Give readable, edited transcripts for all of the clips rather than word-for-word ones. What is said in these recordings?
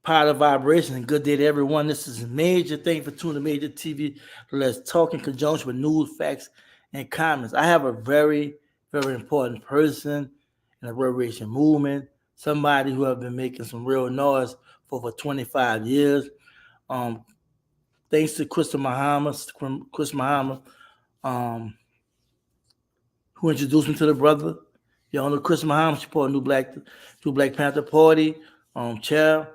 Part of vibration and good day to everyone. This is Major. Thank you for tuning to Major TV. Let's talk in conjunction with news, facts, and comments. I have a very, very important person in the Reparation Movement, somebody who have been making some real noise for over 25 years. Um, Thanks to Chris Muhammad, um, who introduced me to the brother. You know, Chris Muhammad supported New Black Panther Party chair,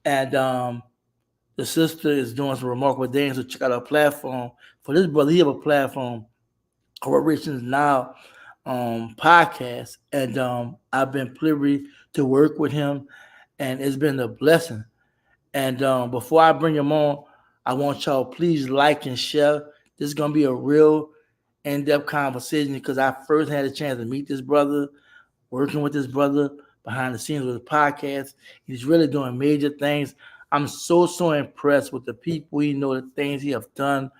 and the sister is doing some remarkable things. So check out our platform. For this brother, he have a platform, Reparations Now podcast, and I've been privy to work with him, and it's been a blessing. And before I bring him on, I want y'all please like and share. This is gonna be a real in-depth conversation because I first had a chance to meet this brother, working with this brother behind the scenes with his podcast. He's really doing major things. I'm so impressed with the people he know, the things he have done,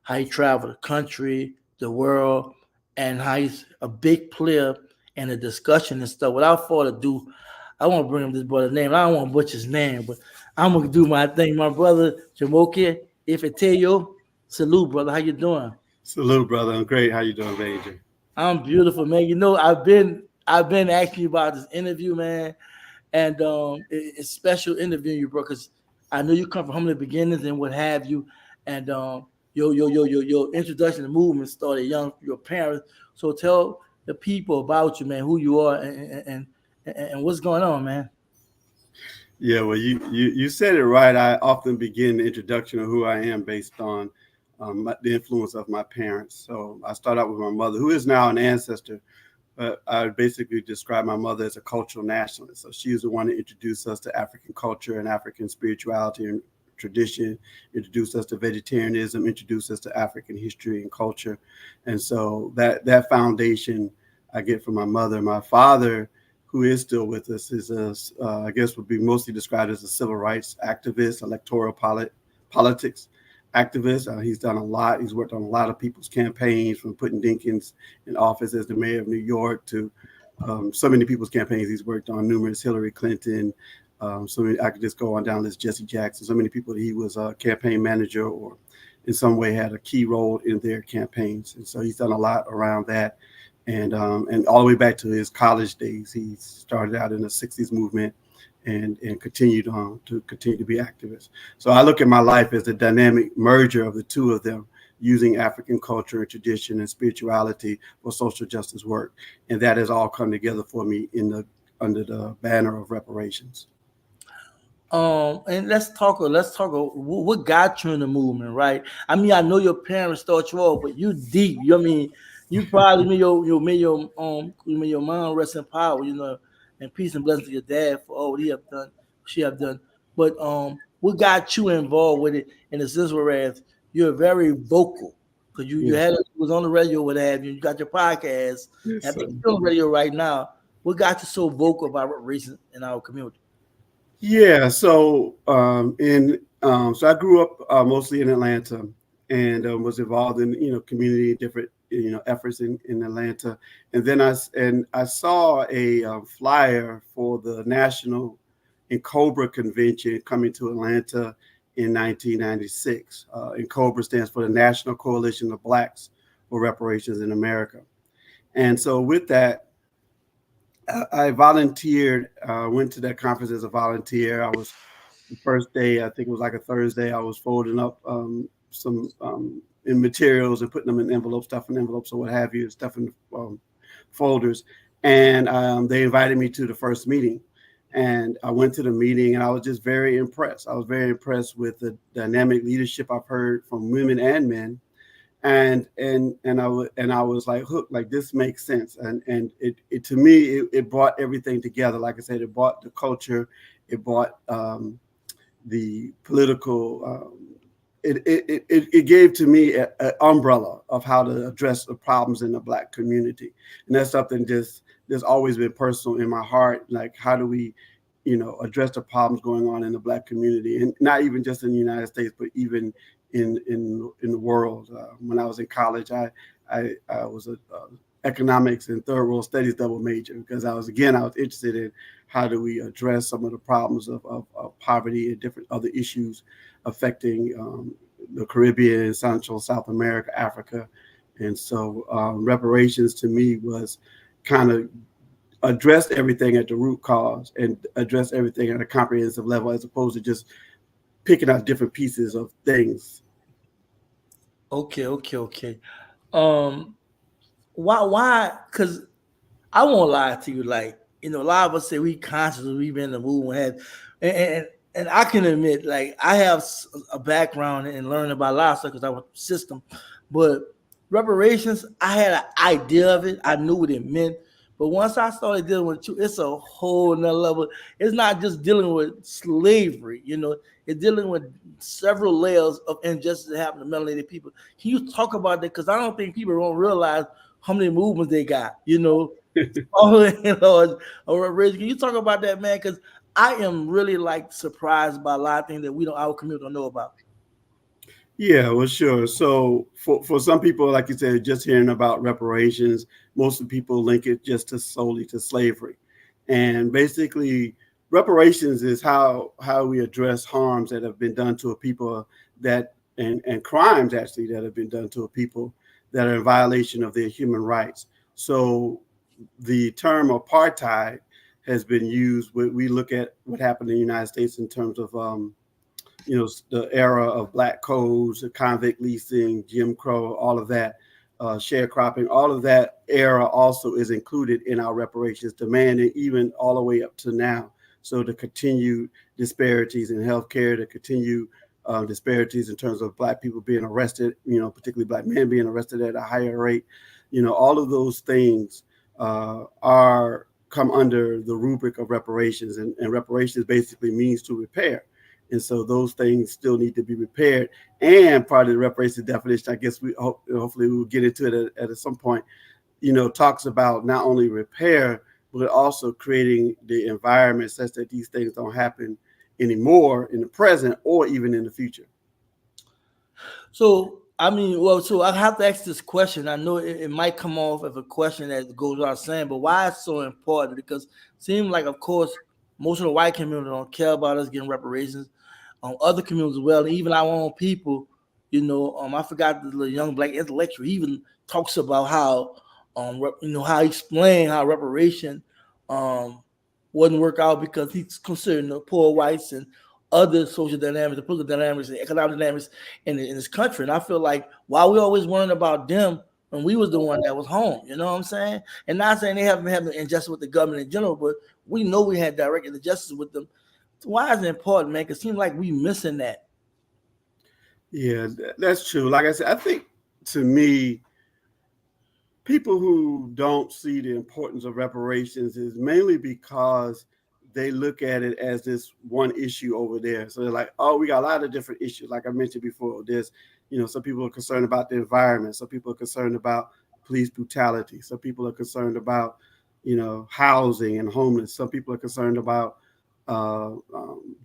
how he traveled the country, the world, and how he's a big player in the discussion and stuff. Without further ado, I want to bring him this brother's name. I don't want to butcher his name, but I'm gonna do my thing. My brother Jumoke Ifetayo. Salute, brother. How you doing? Salute, brother. I'm great. How you doing, Major? I'm beautiful, man. You know, I've been asking you about this interview, man, and it's special interviewing you, bro, because I know you come from humble beginnings and what have you, and your introduction to movement started young, your parents. So tell the people about you, man, who you are, and what's going on, man. Yeah, well, you said it right. I often begin the introduction of who I am based on the influence of my parents. So I start out with my mother, who is now an ancestor, but I basically describe my mother as a cultural nationalist. So she was the one that introduced us to African culture and African spirituality and tradition, introduced us to vegetarianism, introduced us to African history and culture. And so that foundation I get from my mother. My father, who is still with us, is I guess would be mostly described as a civil rights activist, electoral politics activist. He's done a lot. He's worked on a lot of people's campaigns, from putting Dinkins in office as the mayor of New York to so many people's campaigns. He's worked on numerous Hillary Clinton. So many, I could just go on down this Jesse Jackson. So many people that he was a campaign manager or in some way had a key role in their campaigns. And so he's done a lot around that. And all the way back to his college days, he started out in the 60s movement and continued on to continue to be activist. So I look at my life as a dynamic merger of the two of them, using African culture and tradition and spirituality for social justice work. And that has all come together for me under the banner of reparations. And let's talk what got you in the movement, right? I mean, I know your parents start you off, but you deep. I mean, you probably made your mom rest in power, and peace and blessings to your dad for all he have done, she have done. But what got you involved with it in the sense whereas you're very vocal because you Yes, was on the radio, what have you? You got your podcast, yes, I sir. think you're on the radio right now. What got you so vocal about reparations in our community? Yeah. So I grew up mostly in Atlanta and was involved in community different efforts in Atlanta, and then I saw a flyer for the National NCOBRA convention coming to Atlanta in 1996. NCOBRA stands for the National Coalition of Blacks for Reparations in America, and so with that. I volunteered, went to that conference as a volunteer. I was the first day, I think it was like a Thursday, I was folding up some in materials and putting them in envelopes, stuffing envelopes or what have you, stuffing folders. And they invited me to the first meeting. And I went to the meeting and I was just very impressed. I was very impressed with the dynamic leadership I've heard from women and men, and I was like hooked, like this makes sense, and it to me it brought everything together. Like I said, it brought the culture, it brought the political. It gave to me an umbrella of how to address the problems in the Black community, and that's something that's always been personal in my heart. Like, how do we, address the problems going on in the Black community, and not even just in the United States, but even in the world. When I was in college, I was a economics and third world studies double major, because I was interested in how do we address some of the problems of poverty and different other issues affecting the Caribbean, Central, South America, Africa. And so reparations to me was kind of address everything at the root cause and address everything at a comprehensive level, as opposed to just picking out different pieces of things. Okay. Why? Because I won't lie to you. Like, a lot of us say we consciously we've been in the movement, and I can admit, like, I have a background in learning about a lot of stuff because I went through the system, but reparations, I had an idea of it. I knew what it meant. But once I started dealing with it, it's a whole nother level. It's not just dealing with slavery, it's dealing with several layers of injustice that happen to melanated people. Can you talk about that? Because I don't think people don't realize how many movements they got, Can you talk about that, man? Because I am really like surprised by a lot of things that our community don't know about. Yeah, well, sure. So for some people, like you said, just hearing about reparations, most of the people link it just solely to slavery. And basically, reparations is how we address harms that have been done to a people and crimes actually that have been done to a people that are in violation of their human rights. So the term apartheid has been used. We look at what happened in the United States in terms of the era of black codes, convict leasing, Jim Crow, all of that, sharecropping, all of that era also is included in our reparations demand, and even all the way up to now. So the continued disparities in healthcare, the continued disparities in terms of black people being arrested, particularly black men being arrested at a higher rate, all of those things come under the rubric of reparations, and reparations basically means to repair. And so those things still need to be repaired. And part of the reparations definition, I guess hopefully we'll get into it at some point, talks about not only repair, but also creating the environment such that these things don't happen anymore in the present or even in the future. So, so I have to ask this question. I know it might come off as a question that goes without saying, but why it's so important? Because it seems like, of course, most of the white community don't care about us getting reparations. Other communities as well, and even our own people. I forgot the young black intellectual. He even talks about how, how he explained how reparation wouldn't work out because he's considering the poor whites and other social dynamics, the political dynamics, and economic dynamics in this country. And I feel like why we always worrying about them when we was the one that was home, you know what I'm saying? And not saying they haven't had injustice with the government in general, but we know we had direct injustice with them. So why is it important, man? Because it seems like we missing that. Yeah, that's true. Like I said, I think to me, people who don't see the importance of reparations is mainly because they look at it as this one issue over there. So they're like, oh, we got a lot of different issues. Like I mentioned before, there's, some people are concerned about the environment. Some people are concerned about police brutality. Some people are concerned about, housing and homeless. Some people are concerned about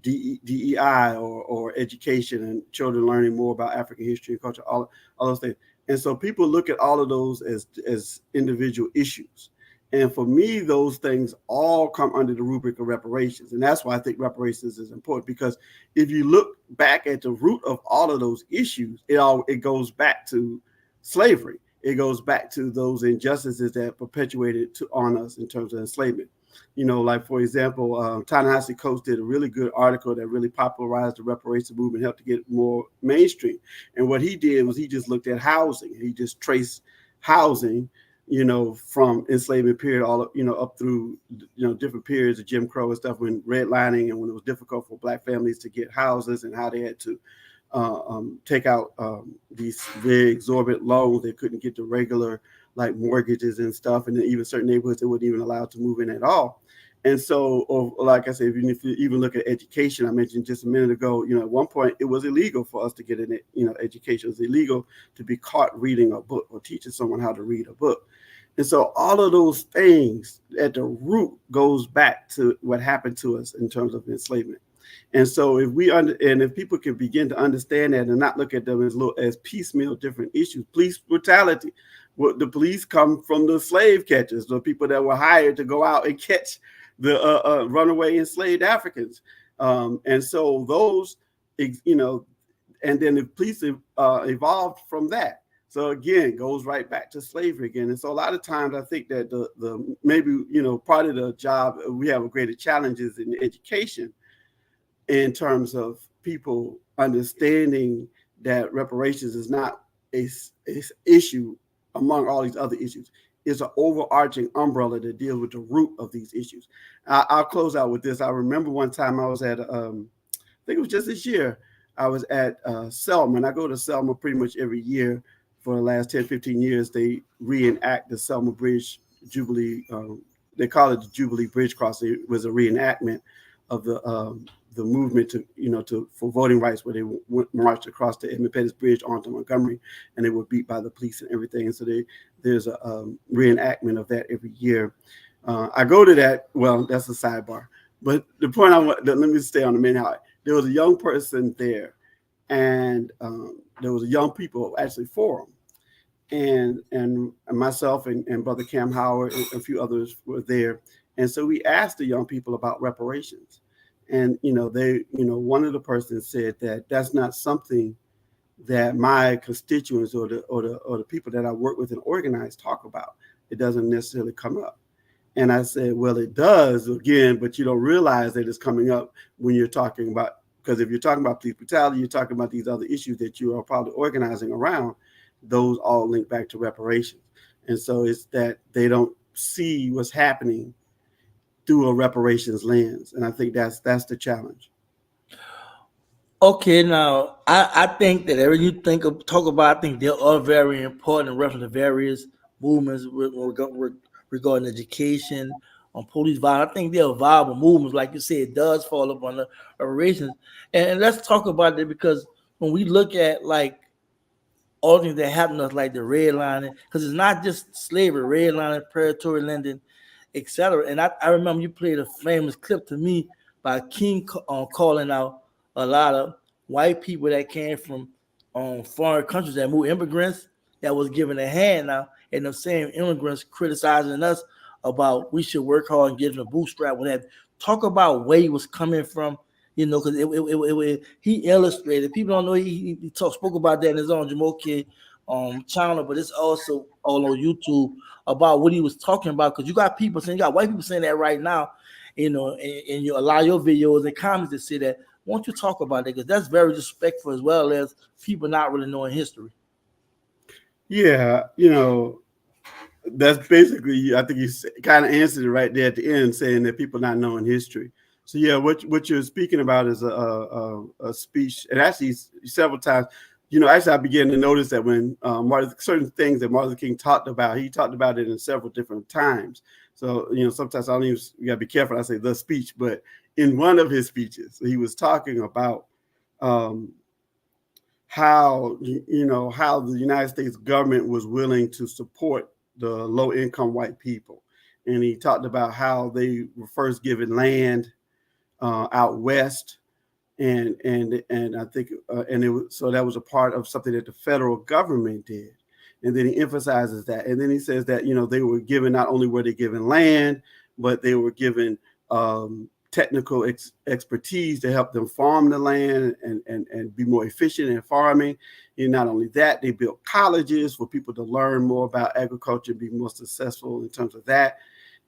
DEI or education and children learning more about African history and culture, all those things. And so people look at all of those as individual issues. And for me, those things all come under the rubric of reparations. And that's why I think reparations is important, because if you look back at the root of all of those issues, it goes back to slavery. It goes back to those injustices that perpetuated on us in terms of enslavement. Like, for example, Ta-Nehisi Coates did a really good article that really popularized the reparations movement, helped to get more mainstream. And what he did was he just looked at housing. He just traced housing, from enslavement period all up through, different periods of Jim Crow and stuff, when redlining and when it was difficult for black families to get houses and how they had to take out these very exorbitant loans. They couldn't get the regular like mortgages and stuff, and then even certain neighborhoods they weren't even allowed to move in at all. And so, like I said, if you even look at education, I mentioned just a minute ago, at one point it was illegal for us to get an education. It was illegal to be caught reading a book or teaching someone how to read a book. And so all of those things at the root goes back to what happened to us in terms of enslavement. And so if people can begin to understand that and not look at them as piecemeal different issues, police brutality, Well, the police come from the slave catchers, the people that were hired to go out and catch the runaway enslaved Africans. And so those, and then the police evolved from that. So again, goes right back to slavery again. And so a lot of times I think that the maybe, part of the job, we have a greater challenges in education in terms of people understanding that reparations is not a issue among all these other issues. It's an overarching umbrella that deals with the root of these issues. I'll close out with this. I remember one time I was at, I think it was just this year, I was at Selma, and I go to Selma pretty much every year for the last 10, 15 years. They reenact the Selma Bridge Jubilee. They call it the Jubilee Bridge Crossing. It was a reenactment of the movement for voting rights, where they marched across the Edmund Pettus Bridge onto Montgomery, and they were beat by the police and everything. And so there's a reenactment of that every year. I go to that. Well, that's a sidebar. But the point let me stay on the main highlight. There was a young person there, and there was a young people actually forum, and myself and Brother Cam Howard and a few others were there. And so we asked the young people about reparations. And, one of the persons said that that's not something that my constituents or the people that I work with and organize talk about. It doesn't necessarily come up. And I said, well, it does again, but you don't realize that it's coming up when you're talking about, because if you're talking about police brutality, you're talking about these other issues that you are probably organizing around. Those all link back to reparations. And so it's that they don't see what's happening through a reparations lens. And I think that's the challenge. Okay, now I think that every you talk about, I think they are very important in reference to various movements regarding education, on police violence. I think they're viable movements, like you said, it does fall up on the reparations. And let's talk about that, because when we look at like all things that happen to us, like the redlining, because it's not just slavery, redlining, predatory lending, etc. And I remember you played a famous clip to me by King calling out a lot of white people that came from foreign countries, that moved immigrants, that was given a hand now, and the same immigrants criticizing us about we should work hard and get them a bootstrap. Whatever. Talk about where he was coming from, because he illustrated. People don't know he spoke about that in his own Jumoke channel, but it's also all on YouTube about what he was talking about. Because you got white people saying that right now, and you allow your videos and comments to say that. Why don't you talk about that? Because that's very disrespectful, as well as people not really knowing history. Yeah, that's basically, I think you kind of answered it right there at the end, saying that people not knowing history. So yeah, what you're speaking about is a speech, and actually several times, actually I began to notice that when certain things that Martin Luther King talked about, he talked about it in several different times. So sometimes you gotta be careful. I say the speech, but in one of his speeches, he was talking about how the United States government was willing to support the low-income white people, and he talked about how they were first given land out west, and I think so that was a part of something that the federal government did, and then he emphasizes that, and then he says that they were given, not only were they given land, but they were given technical expertise to help them farm the land and be more efficient in farming. And not only that, they built colleges for people to learn more about agriculture and be more successful in terms of that.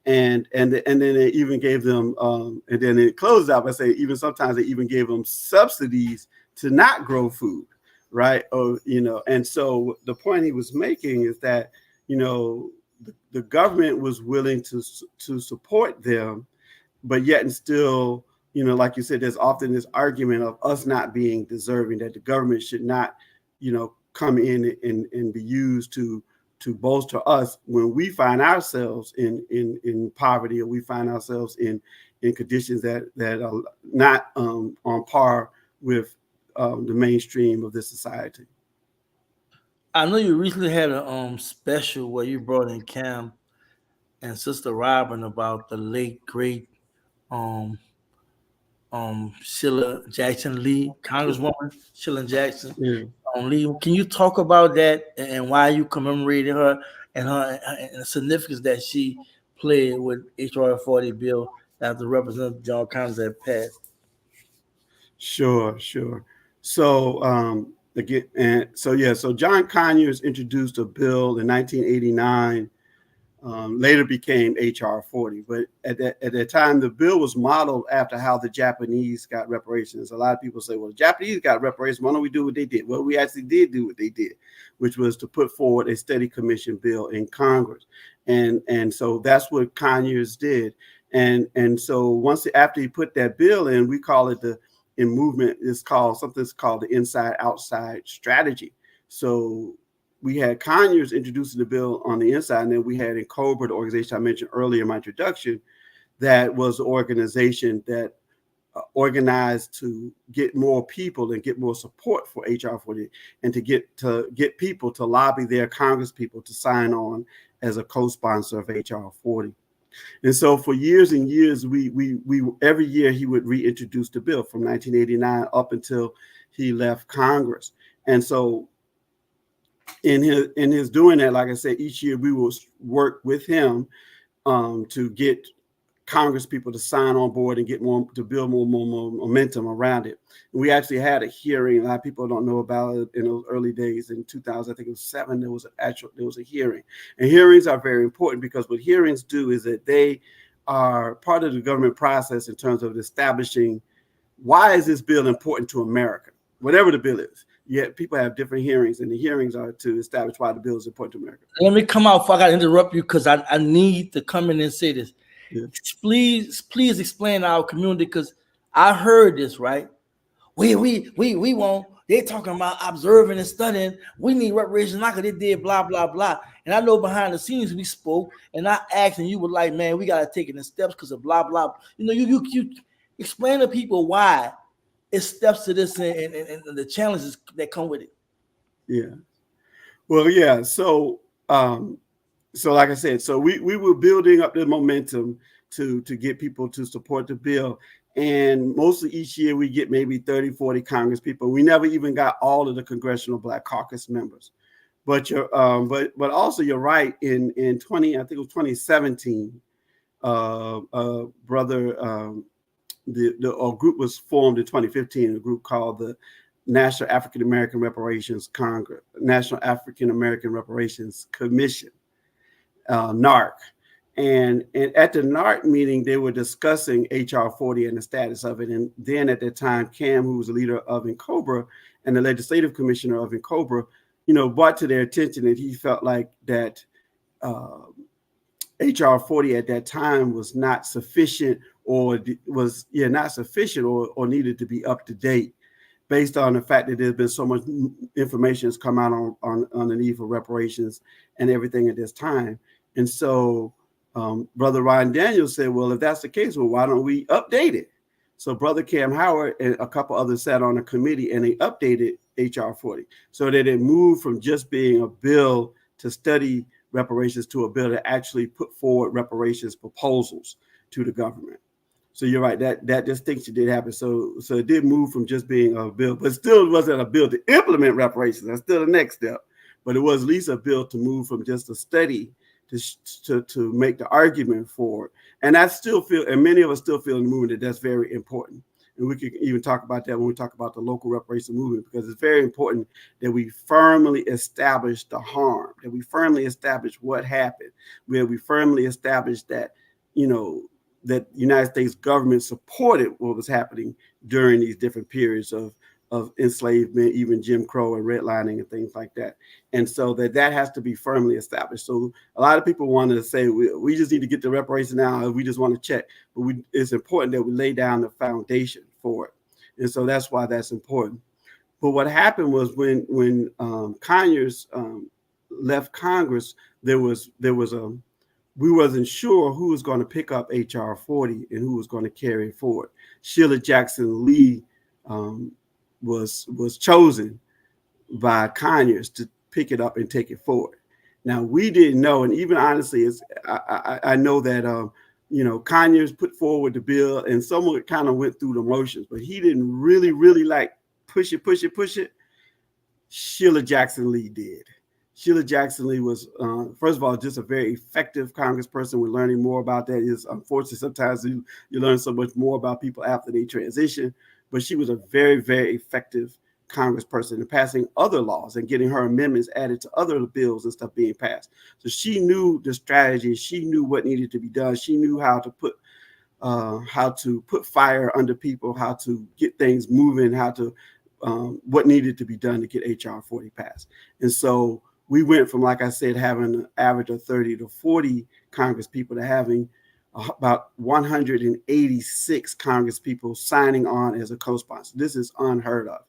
And then they even gave them, and then it closed out by saying even sometimes they even gave them subsidies to not grow food, right? And so the point he was making is that the government was willing to support them, but yet and still, like you said, there's often this argument of us not being deserving, that the government should not, come in and be used to bolster us when we find ourselves in poverty, or we find ourselves in conditions that are not on par with the mainstream of this society. I know you recently had a special where you brought in Cam and Sister Robin about the late great um Sheila Jackson Lee, Congresswoman Sheila Jackson. Yeah. Lee. Can you talk about that and why you commemorated her and the significance that she played with HR 40 bill after Representative John Conyers had passed? Sure, sure. So again, and so yeah, so John Conyers introduced a bill in 1989. Later became HR 40, but at that time, the bill was modeled after how the Japanese got reparations. A lot of people say, well, the Japanese got reparations. Why don't we do what they did? Well, we actually did do what they did, which was to put forward a study commission bill in Congress. And so that's what Conyers did. And so after he put that bill in, we call it in movement, something's called the inside outside strategy. So we had Conyers introducing the bill on the inside, and then we had NCOBRA, the organization I mentioned earlier in my introduction, that was an organization that organized to get more people and get more support for HR 40, and to get people to lobby their Congress people to sign on as a co-sponsor of HR 40. And so for years and years, we every year he would reintroduce the bill from 1989 up until he left Congress. And so in his doing that, like I said, each year we will work with him to get Congress people to sign on board and to build more momentum around it. And we actually had a hearing. A lot of people don't know about it. In those early days in 2000, I think it was 2007, there was a hearing. And hearings are very important because what hearings do is that they are part of the government process in terms of establishing why is this bill important to America, whatever the bill is. Yet people have different hearings, and the hearings are to establish why the bill is important to America. Let me come out before I got to interrupt you because I need to come in and say this. Yeah. Please explain to our community, because I heard this, right? We won't. They're talking about observing and studying. We need reparations like they did, blah, blah, blah. And I know behind the scenes we spoke, and I asked, and you were like, man, we got to take it in steps because of blah, blah. You know, you explain to people why it steps to this and the challenges that come with it. Yeah. Well, yeah. So like I said, so we were building up the momentum to get people to support the bill. And mostly each year we get maybe 30, 40 Congress people. We never even got all of the Congressional Black Caucus members. But but also you're right. In 2017, a group was formed in 2015, a group called the National African American Reparations Congress, National African American Reparations Commission, NARC. And at the NARC meeting, they were discussing HR 40 and the status of it. And then at that time, Cam, who was the leader of NCOBRA and the legislative commissioner of NCOBRA, brought to their attention that he felt like that HR 40 at that time was not sufficient or needed to be up to date, based on the fact that there's been so much information that's come out on the need for reparations and everything at this time. And so Brother Ryan Daniels said, well, if that's the case, well, why don't we update it? So Brother Cam Howard and a couple others sat on a committee and they updated HR 40 so that it moved from just being a bill to study reparations to a bill that actually put forward reparations proposals to the government. So you're right, that distinction did happen. So it did move from just being a bill, but still wasn't a bill to implement reparations. That's still the next step. But it was at least a bill to move from just a study to make the argument for it. And many of us still feel in the movement that that's very important. And we could even talk about that when we talk about the local reparations movement, because it's very important that we firmly establish the harm, that we firmly establish what happened, where we firmly establish that, that the United States government supported what was happening during these different periods of enslavement, even Jim Crow and redlining and things like that. And so that has to be firmly established. So a lot of people wanted to say, we just need to get the reparations now, and we just want to check. But it's important that we lay down the foundation for it. And so that's why that's important. But what happened was when Conyers left Congress, we wasn't sure who was going to pick up HR 40 and who was going to carry it forward. Sheila Jackson Lee was chosen by Conyers to pick it up and take it forward. Now, we didn't know, and even honestly, I know that Conyers put forward the bill, and someone kind of went through the motions, but he didn't really like push it. Sheila Jackson Lee did. Sheila Jackson Lee was, first of all, just a very effective congressperson. We're learning more about that. It's unfortunately sometimes you learn so much more about people after they transition, but she was a very, very effective congressperson in passing other laws and getting her amendments added to other bills and stuff being passed. So she knew the strategy. She knew what needed to be done. She knew how to put fire under people, how to get things moving, what needed to be done to get HR 40 passed. And so we went from, like I said, having an average of 30 to 40 Congress people to having about 186 Congress people signing on as a co-sponsor. This is unheard of.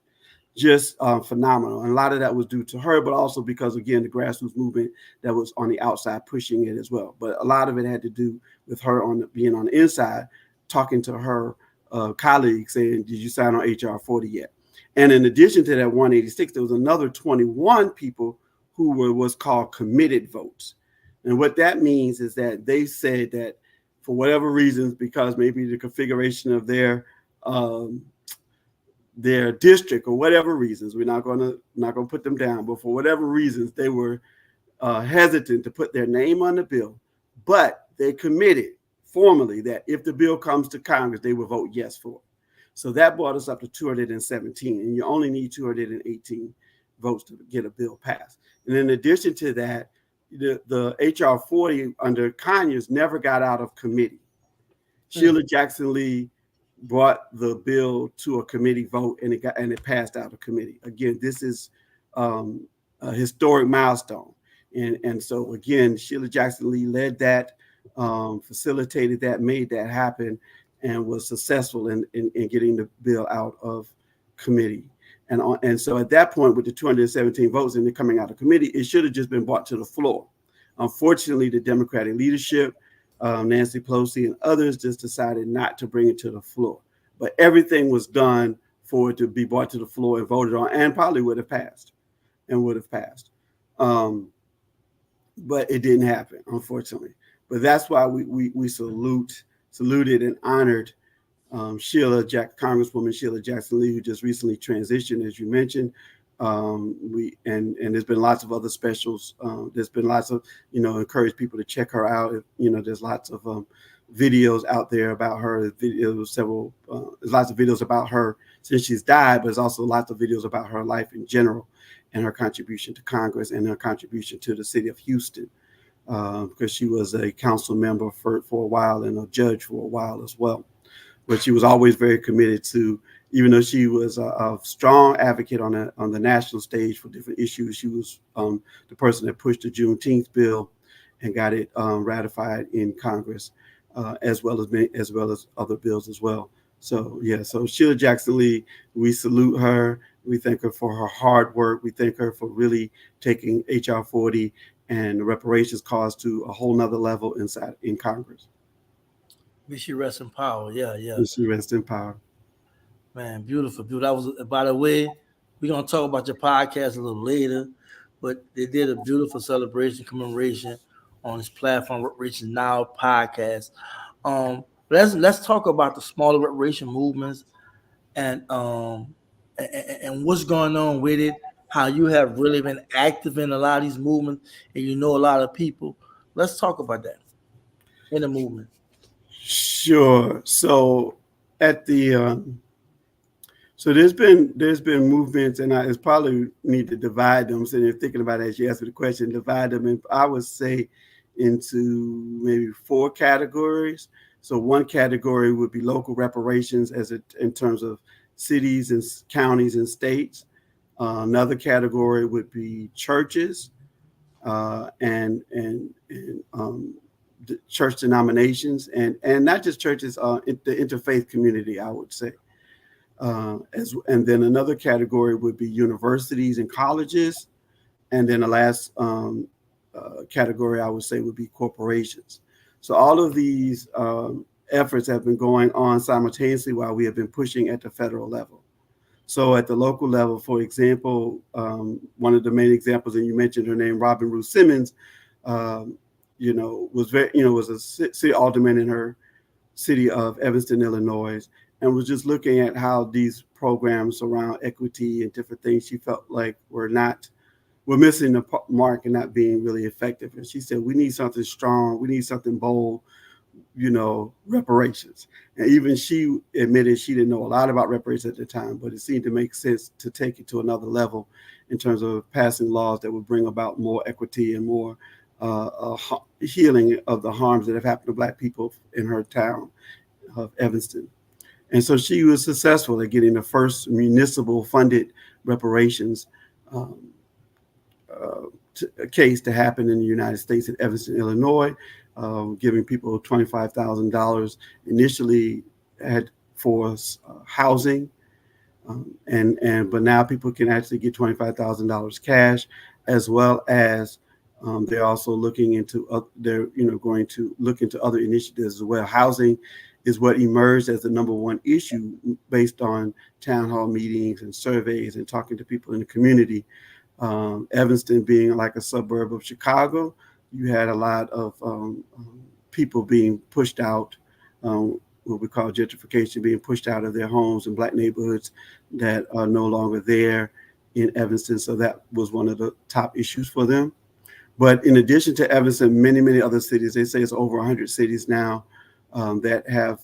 Just phenomenal. And a lot of that was due to her, but also because, again, the grassroots movement that was on the outside pushing it as well. But a lot of it had to do with her being on the inside, talking to her colleagues saying, did you sign on HR 40 yet? And in addition to that 186, there was another 21 people who were what's called committed votes. And what that means is that they said that for whatever reasons, because maybe the configuration of their district or whatever reasons, we're not going to put them down, but for whatever reasons, they were hesitant to put their name on the bill, but they committed formally that if the bill comes to Congress, they will vote yes for it. So that brought us up to 217, and you only need 218 votes to get a bill passed. And in addition to that, the HR 40 under Conyers never got out of committee. Sheila Jackson Lee brought the bill to a committee vote, and it passed out of committee. Again, this is a historic milestone. And so again, Sheila Jackson Lee led that, facilitated that, made that happen, and was successful in getting the bill out of committee. And so at that point, with the 217 votes and it coming out of committee, it should have just been brought to the floor. Unfortunately, the Democratic leadership, Nancy Pelosi and others, just decided not to bring it to the floor. But everything was done for it to be brought to the floor and voted on, and probably would have passed. But it didn't happen, unfortunately. But that's why we saluted and honored Congresswoman Sheila Jackson Lee, who just recently transitioned, as you mentioned. And there's been lots of other specials. There's been lots of, encourage people to check her out. There's lots of videos out there about her. There's lots of videos about her since she's died, but there's also lots of videos about her life in general and her contribution to Congress and her contribution to the city of Houston, because she was a council member for a while and a judge for a while as well. But she was always very committed to, even though she was a strong advocate on the national stage for different issues, she was the person that pushed the Juneteenth bill and got it ratified in Congress, as well as other bills as well. So Sheila Jackson Lee, we salute her. We thank her for her hard work. We thank her for really taking HR 40 and the reparations cause to a whole nother level in Congress. May she rest in power. Yeah. May she rest in power. Man, beautiful. That was, by the way, we're going to talk about your podcast a little later, but they did a beautiful celebration, commemoration on this platform, Reparations Now podcast. Let's talk about the smaller reparation movements and what's going on with it, how you have really been active in a lot of these movements, and a lot of people. Let's talk about that in the movement. Sure. So at the so there's been movements, and I probably need to divide them. So you're thinking about it as you ask me the question, divide them, and I would say into maybe 4 categories. So one category would be local reparations, in terms of cities and counties and states. Another category would be churches and church denominations, and not just churches, the interfaith community, I would say. And then another category would be universities and colleges. And then the last category I would say would be corporations. So all of these efforts have been going on simultaneously while we have been pushing at the federal level. So at the local level, for example, one of the main examples, and you mentioned her name, Robin Ruth Simmons, was a city alderman in her city of Evanston, Illinois, and was just looking at how these programs around equity and different things she felt like were missing the mark and not being really effective. And she said, we need something strong, we need something bold, reparations. And even she admitted she didn't know a lot about reparations at the time, but it seemed to make sense to take it to another level in terms of passing laws that would bring about more equity and more healing of the harms that have happened to Black people in her town of Evanston. And so she was successful at getting the first municipal funded reparations case to happen in the United States in Evanston, Illinois, giving people $25,000 initially for housing, but now people can actually get $25,000 cash, as well as they're also looking into going to look into other initiatives as well. Housing is what emerged as the number one issue based on town hall meetings and surveys and talking to people in the community. Evanston being like a suburb of Chicago, you had a lot of people being pushed out, what we call gentrification, being pushed out of their homes in Black neighborhoods that are no longer there in Evanston. So that was one of the top issues for them. But in addition to Evanston, many, many other cities, they say it's over 100 cities now that have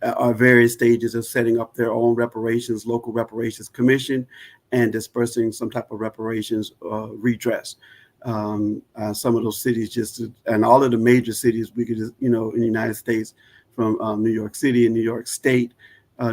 are various stages of setting up their own reparations, local reparations commission, and dispersing some type of reparations redress. Some of those cities and all of the major cities we could in the United States, from New York City and New York State,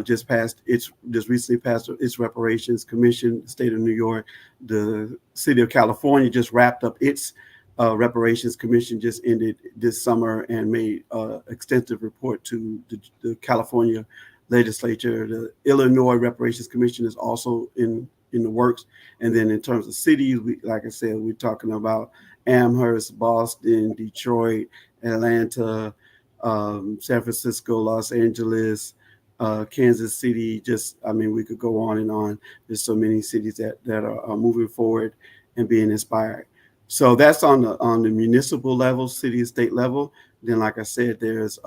just recently passed its reparations commission. The state of New York, the city of California just wrapped up its reparations commission, just ended this summer and made extensive report to the California legislature. The Illinois Reparations Commission is also in the works. And then in terms of cities, like I said, we're talking about Amherst, Boston, Detroit, Atlanta, San Francisco, Los Angeles, Kansas City. We could go on and on. There's so many cities that are moving forward and being inspired. So that's on the municipal level, city and state level. Then, like I said, there's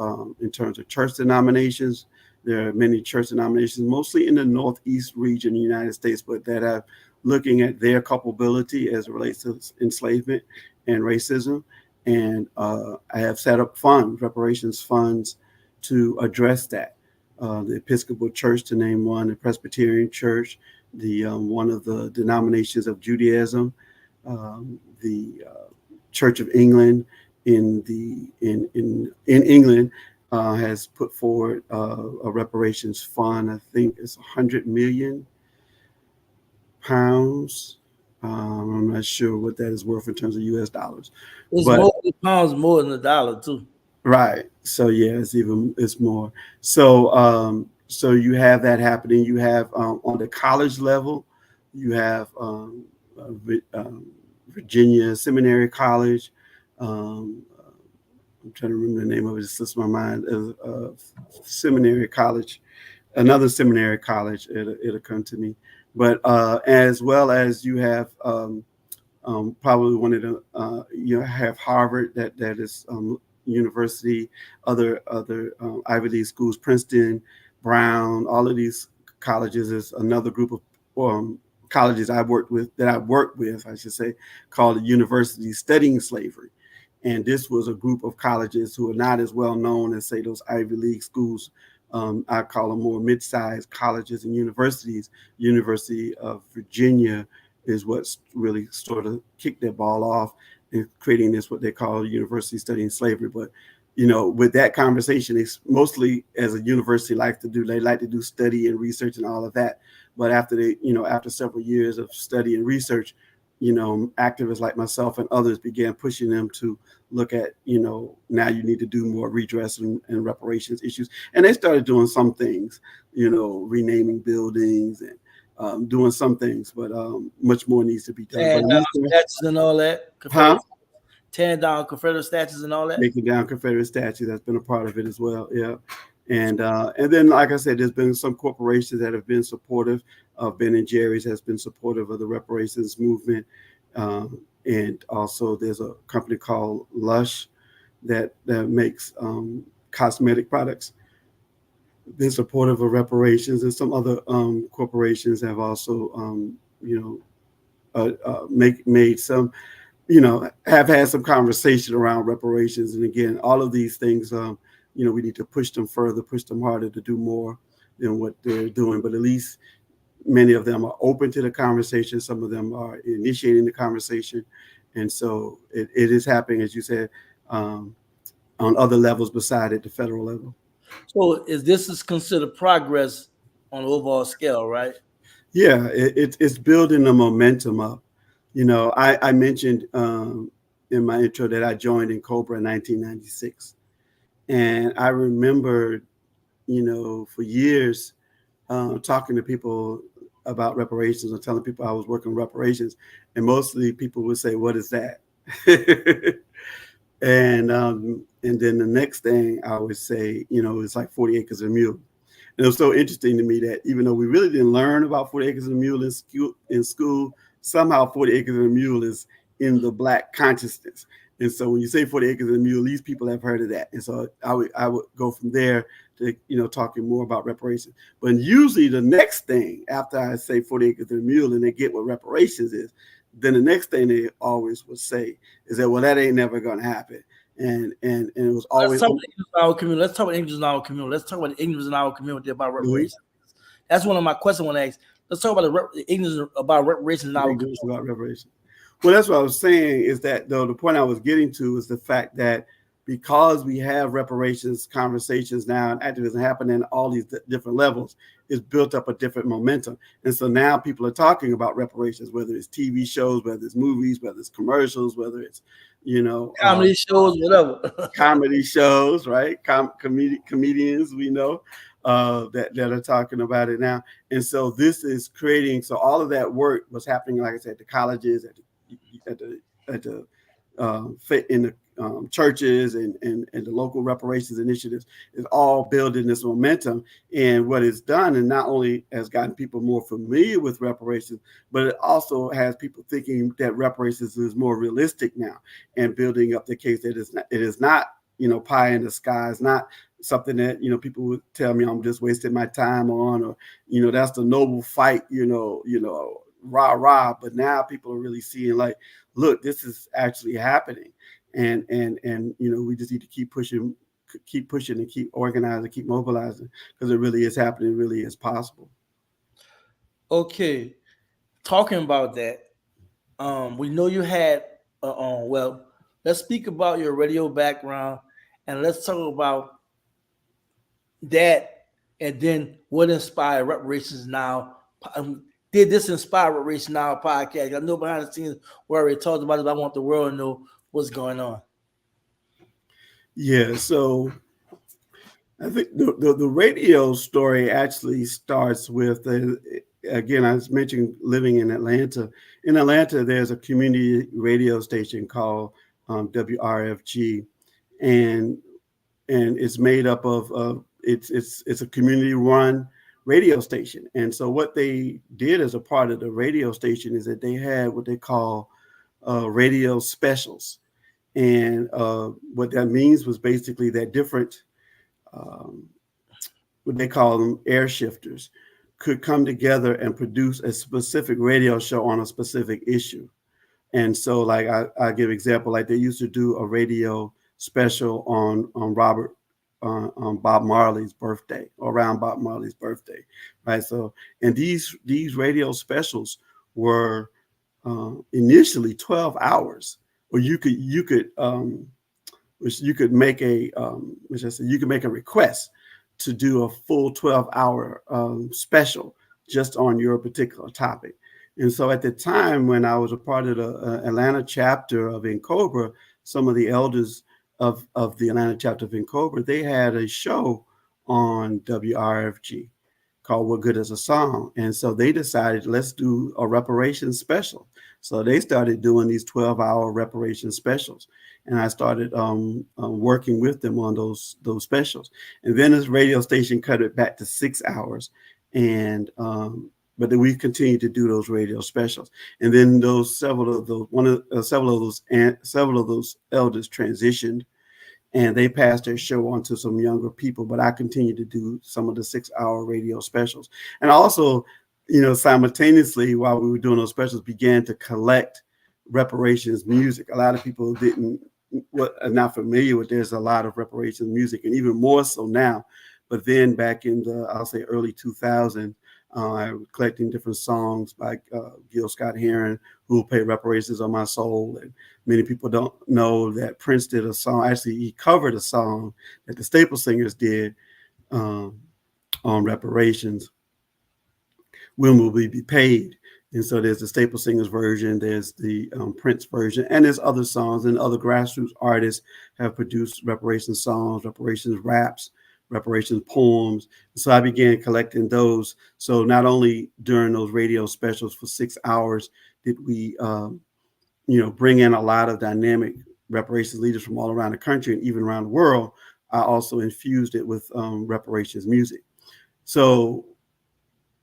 in terms of church denominations, there are many church denominations, mostly in the Northeast region of the United States, but that are looking at their culpability as it relates to enslavement and racism. And I have set up reparations funds to address that. The Episcopal Church, to name one, the Presbyterian Church, the one of the denominations of Judaism, the Church of England in England has put forward a reparations fund. I think it's 100 million pounds. I'm not sure what that is worth in terms of US dollars. Pounds more than $1 too. Right. So yeah, it's more. So so you have that happening. You have on the college level, you have Virginia Seminary College. I'm trying to remember the name of it. It slips my mind. Seminary College, another seminary college. It'll come to me. But as well as you have probably one of the you have Harvard that is university, other Ivy League schools, Princeton, Brown, all of these colleges is another group of colleges I've worked with, I should say, called the University Studying Slavery. And this was a group of colleges who are not as well known as, say, those Ivy League schools. I call them more mid-sized colleges and universities. University of Virginia is what's really sort of kicked that ball off in creating this, what they call University Studying Slavery. But, with that conversation, it's mostly, as a university likes to do, they like to do study and research and all of that. But after several years of study and research, activists like myself and others began pushing them to look at, now you need to do more redress and reparations issues. And they started doing some things, renaming buildings and doing some things, but much more needs to be done. And statues and all that. Tearing down Confederate statues and all that. Taking down Confederate statues, that's been a part of it as well. Yeah. And then, like I said, there's been some corporations that have been supportive. Ben & Jerry's has been supportive of the reparations movement. And also there's a company called Lush that makes cosmetic products. been supportive of reparations, and some other corporations have also, made some, have had some conversation around reparations. And again, all of these things, we need to push them further, push them harder to do more than what they're doing. But at least many of them are open to the conversation. Some of them are initiating the conversation. And so it is happening, as you said, on other levels beside at the federal level. So this is considered progress on an overall scale, right? Yeah, it's building the momentum up. I mentioned in my intro that I joined NCOBRA in 1996. And I remember, for years talking to people about reparations or telling people I was working reparations. And mostly people would say, "What is that?" And then the next thing I would say, it's like 40 acres of mule. And it was so interesting to me that even though we really didn't learn about 40 acres of mule in school, somehow 40 acres of mule is in the Black consciousness. And so when you say 40 acres of mule, these people have heard of that. And so I would go from there to, talking more about reparations. But usually the next thing after I say 40 acres of mule and they get what reparations is, then the next thing they always would say is that, well, that ain't never going to happen. And it was always. Let's talk about ignorance in our community. Let's talk about ignorance in our community about reparations. Mm-hmm. That's one of my questions I want to ask. Let's talk about the ignorance about reparations in our community. About reparations. Well, that's what I was saying is that, though, the point I was getting to is the fact that because we have reparations conversations now and activism happening at all these different levels, it's built up a different momentum. And so now people are talking about reparations, whether it's TV shows, whether it's movies, whether it's commercials, whether it's, comedy shows, whatever. Comedy shows, right? Comedians, we know that are talking about it now. And so this is creating, so all of that work was happening, like I said, at the colleges, in the churches and the local reparations initiatives is all building this momentum. And what it's done, and not only has gotten people more familiar with reparations, but it also has people thinking that reparations is more realistic now, and building up the case that it is not pie in the sky. It's not something that people would tell me I'm just wasting my time on, or that's the noble fight, rah rah. But now people are really seeing, like, look, this is actually happening. And we just need to keep pushing and keep organizing, keep mobilizing, because it really is happening, it really is possible. Okay, talking about that, we know you had well, let's speak about your radio background, and let's talk about that, and then what inspired Reparations Now. Did this inspire Reparations Now podcast? I know behind the scenes we already talked about it, but I want the world to know what's going on. Yeah, so I think the radio story actually starts with, again, I was mentioning living in Atlanta. In Atlanta, there's a community radio station called WRFG, and it's made up of it's a community-run radio station. And so what they did as a part of the radio station is that they had what they call radio specials. And what that means was basically that different, what they call them, air shifters, could come together and produce a specific radio show on a specific issue. And so, like, I give example, like they used to do a radio special on Bob Marley's birthday, or around Bob Marley's birthday, right? So, and these radio specials were initially 12 hours, or you could make a request to do a full 12-hour special just on your particular topic. And so at the time when I was a part of the Atlanta chapter of NCOBRA, some of the elders of the Atlanta chapter of NCOBRA, they had a show on WRFG called What Good Is a Song? And so they decided, let's do a reparations special. So they started doing these 12-hour reparations specials. And I started working with them on those specials. And then this radio station cut it back to 6 hours. And but then we continued to do those radio specials. And then several of those elders transitioned. and they passed their show on to some younger people. But I continued to do some of the 6-hour radio specials, and also, simultaneously while we were doing those specials, began to collect reparations music. A lot of people are not familiar with. There's a lot of reparations music, and even more so now. But then back in the, I'll say, early 2000s, I was collecting different songs by Gil Scott-Heron, Who Will Pay Reparations on My Soul. And many people don't know that Prince did a song. Actually, he covered a song that the Staple Singers did on reparations. When Will We Be Paid? And so there's the Staple Singers version, there's the Prince version, and there's other songs, and other grassroots artists have produced reparations songs, reparations raps, reparations poems. So I began collecting those. So not only during those radio specials for 6 hours did we, bring in a lot of dynamic reparations leaders from all around the country and even around the world, I also infused it with reparations music. So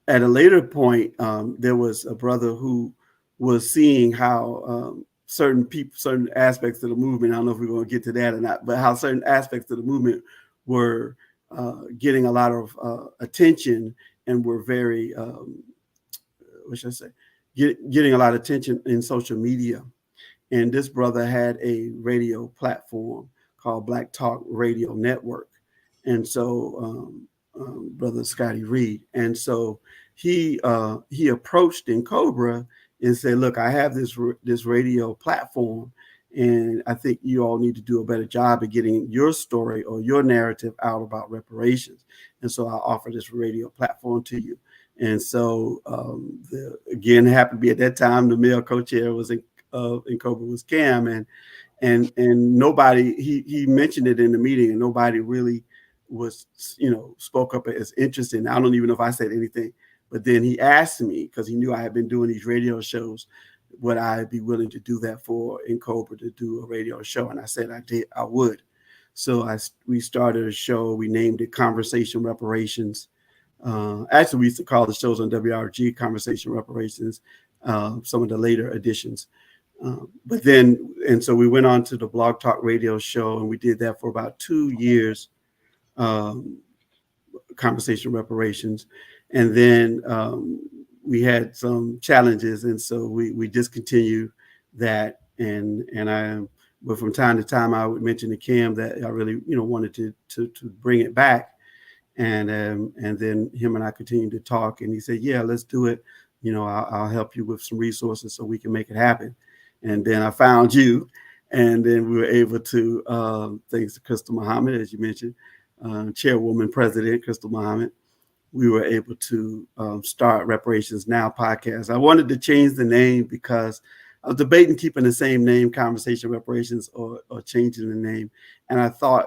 at a later point, there was a brother who was seeing how certain aspects of the movement, I don't know if we're going to get to that or not, but how certain aspects of the movement were getting a lot of attention and were very, what should I say, getting a lot of attention in social media. And this brother had a radio platform called Black Talk Radio Network. And so Brother Scotty Reed. And so he approached NCOBRA and said, look, I have this radio platform, and I think you all need to do a better job of getting your story or your narrative out about reparations. And so I offer this radio platform to you. And so again, happened to be at that time, the male co-chair was NCOBRA was Cam, and nobody, he mentioned it in the meeting, and nobody really was, spoke up as interested. I don't even know if I said anything, but then he asked me, because he knew I had been doing these radio shows, would I be willing to do that for NCOBRA, to do a radio show? And I said I would. So we started a show. We named it Conversation Reparations. Actually, we used to call the shows on WRG Conversation Reparations, some of the later editions. So we went on to the Blog Talk Radio show, and we did that for about 2 years, Conversation Reparations. And then we had some challenges, and so we discontinued that. But from time to time, I would mention to Cam that I really, wanted to bring it back. And then him and I continued to talk, and he said, yeah, let's do it. I'll help you with some resources so we can make it happen. And then I found you, and then we were able to, thanks to Crystal Muhammad, as you mentioned, Chairwoman President Crystal Muhammad, we were able to start Reparations Now podcast. I wanted to change the name because I was debating keeping the same name, Conversation Reparations, or changing the name. And I thought,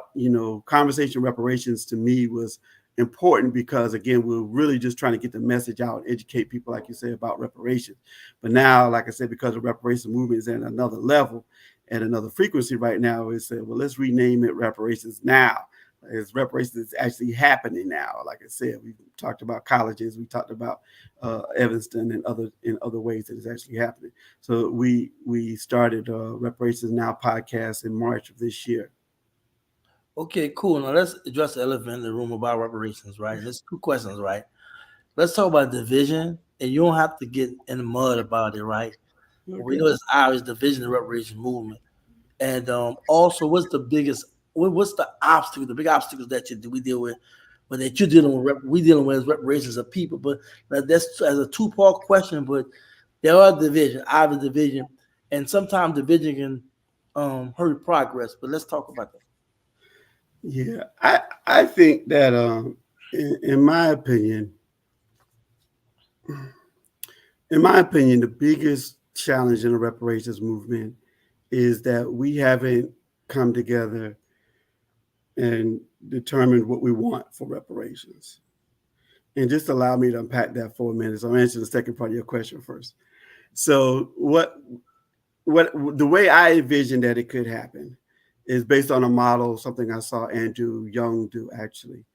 Conversation Reparations to me was important because, again, we're really just trying to get the message out, educate people, like you say, about reparations. But now, like I said, because the reparations movement is at another level, at another frequency right now, we said, well, let's rename it Reparations Now. As reparations is actually happening now. Like I said, we talked about colleges, we talked about Evanston and other ways that it's actually happening. So we started Reparations Now podcast in March of this year. Okay, cool. Now let's address the elephant in the room about reparations, right? There's 2 questions, right? Let's talk about division, and you don't have to get in the mud about it, right? Okay. We know it's Irish division, the reparations movement. And also, what's the obstacle, the big obstacles that we deal with, but that you're dealing with, we dealing with reparations of people. But that's as a 2-part question, but there are division, obvious division, and sometimes division can hurt progress. But let's talk about that. Yeah, I think that in my opinion, the biggest challenge in the reparations movement is that we haven't come together and determined what we want for reparations. And just allow me to unpack that for a minute. So I'll answer the second part of your question first. So what the way I envision that it could happen is based on a model, something I saw Andrew Young do actually.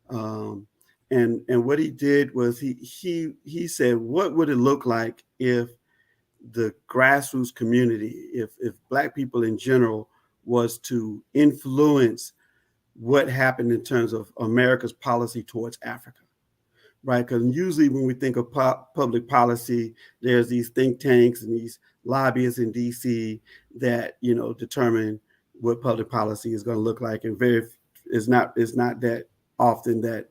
And what he did was he said, what would it look like if the grassroots community, if Black people in general was to influence what happened in terms of America's policy towards Africa. Right, because usually when we think of public policy, there's these think tanks and these lobbyists in D.C. that determine what public policy is going to look like, and it's not that often that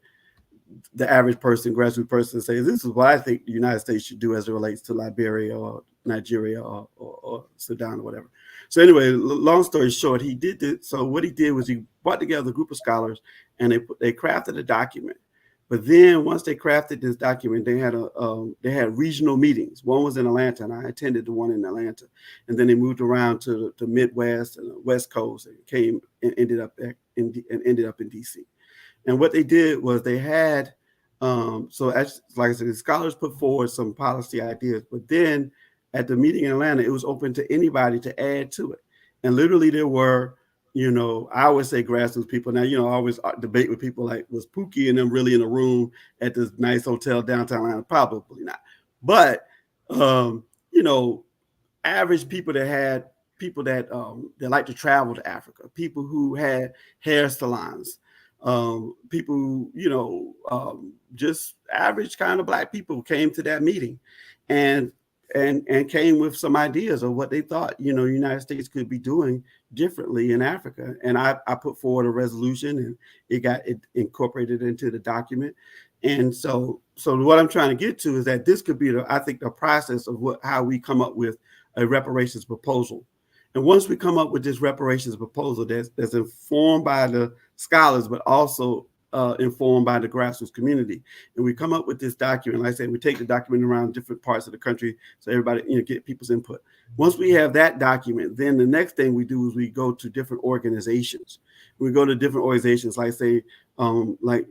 the average person, grassroots person, says this is what I think the United States should do as it relates to Liberia or Nigeria or Sudan or whatever. So anyway, long story short, he did this. So what he did was he brought together a group of scholars, and they crafted a document. But then once they crafted this document, they had regional meetings. One was in Atlanta, and I attended the one in Atlanta. And then they moved around to the Midwest and the West Coast, and came and ended up in D.C. And what they did was they had, like I said, the scholars put forward some policy ideas. But then at the meeting in Atlanta, it was open to anybody to add to it. And literally there were, I always say grassroots people. Now, I always debate with people like, was Pookie and them really in a room at this nice hotel downtown Atlanta? Probably not. But, average people that like to travel to Africa, people who had hair salons, people who, just average kind of Black people came to that meeting and came with some ideas of what they thought, the United States could be doing differently in Africa. And I put forward a resolution, and it got incorporated into the document. And so what I'm trying to get to is that this could be the process of how we come up with a reparations proposal. And once we come up with this reparations proposal that's informed by the scholars, but also informed by the grassroots community, and we come up with this document, like I said, we take the document around different parts of the country so everybody get people's input. Once we have that document, then the next thing we do is we go to different organizations. We go to different organizations, like say like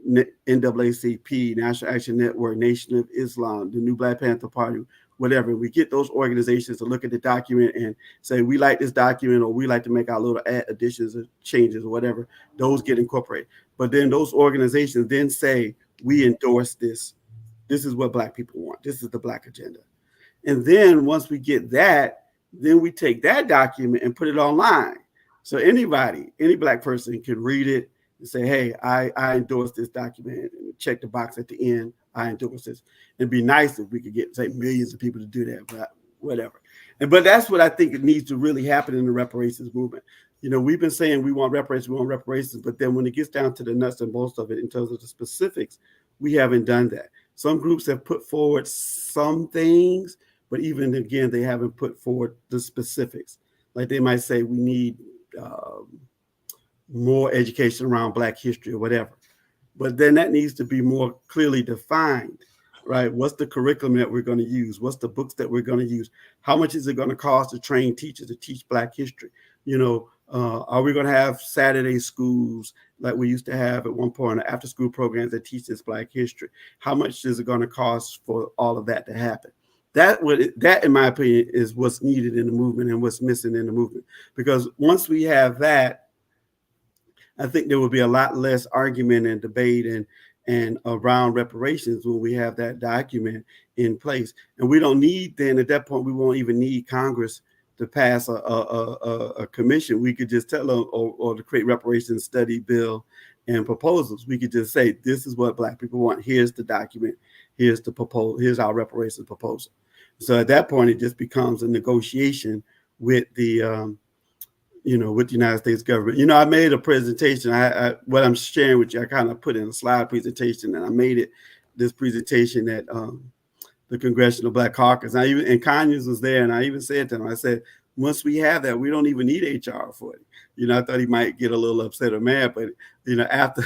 NAACP, National Action Network, Nation of Islam, the New Black Panther Party, whatever. We get those organizations to look at the document and say, we like this document, or we like to make our little additions or changes or whatever. Those get incorporated. But then those organizations then say, we endorse this. This is what Black people want. This is the Black agenda. And then once we get that, then we take that document and put it online. So any Black person can read it and say, hey, I endorse this document, and check the box at the end. I endorse this. It'd be nice if we could get, say, millions of people to do that, but whatever. But that's what I think it needs to really happen in the reparations movement. We've been saying we want reparations, but then when it gets down to the nuts and bolts of it, in terms of the specifics, we haven't done that. Some groups have put forward some things, but even again, they haven't put forward the specifics. Like they might say we need more education around Black history or whatever. But then that needs to be more clearly defined, right? What's the curriculum that we're going to use? What's the books that we're going to use? How much is it going to cost to train teachers to teach Black history? Are we going to have Saturday schools like we used to have at one point, or after school programs that teach this Black history? How much is it going to cost for all of that to happen? That, in my opinion, is what's needed in the movement and what's missing in the movement. Because once we have that, I think there will be a lot less argument and debate and around reparations when we have that document in place. And we don't need, then at that point, we won't even need Congress to pass a commission. We could just tell them, or to create reparations study bill and proposals. We could just say, this is what Black people want. Here's the document. Here's the proposal. Here's our reparations proposal. So at that point, it just becomes a negotiation with the with the United States government. I made a presentation. What I'm sharing with you, I kind of put in a slide presentation, and I made this presentation at the Congressional Black Caucus. And Conyers was there, and I even said to him, I said, once we have that, we don't even need HR for it. I thought he might get a little upset or mad, but after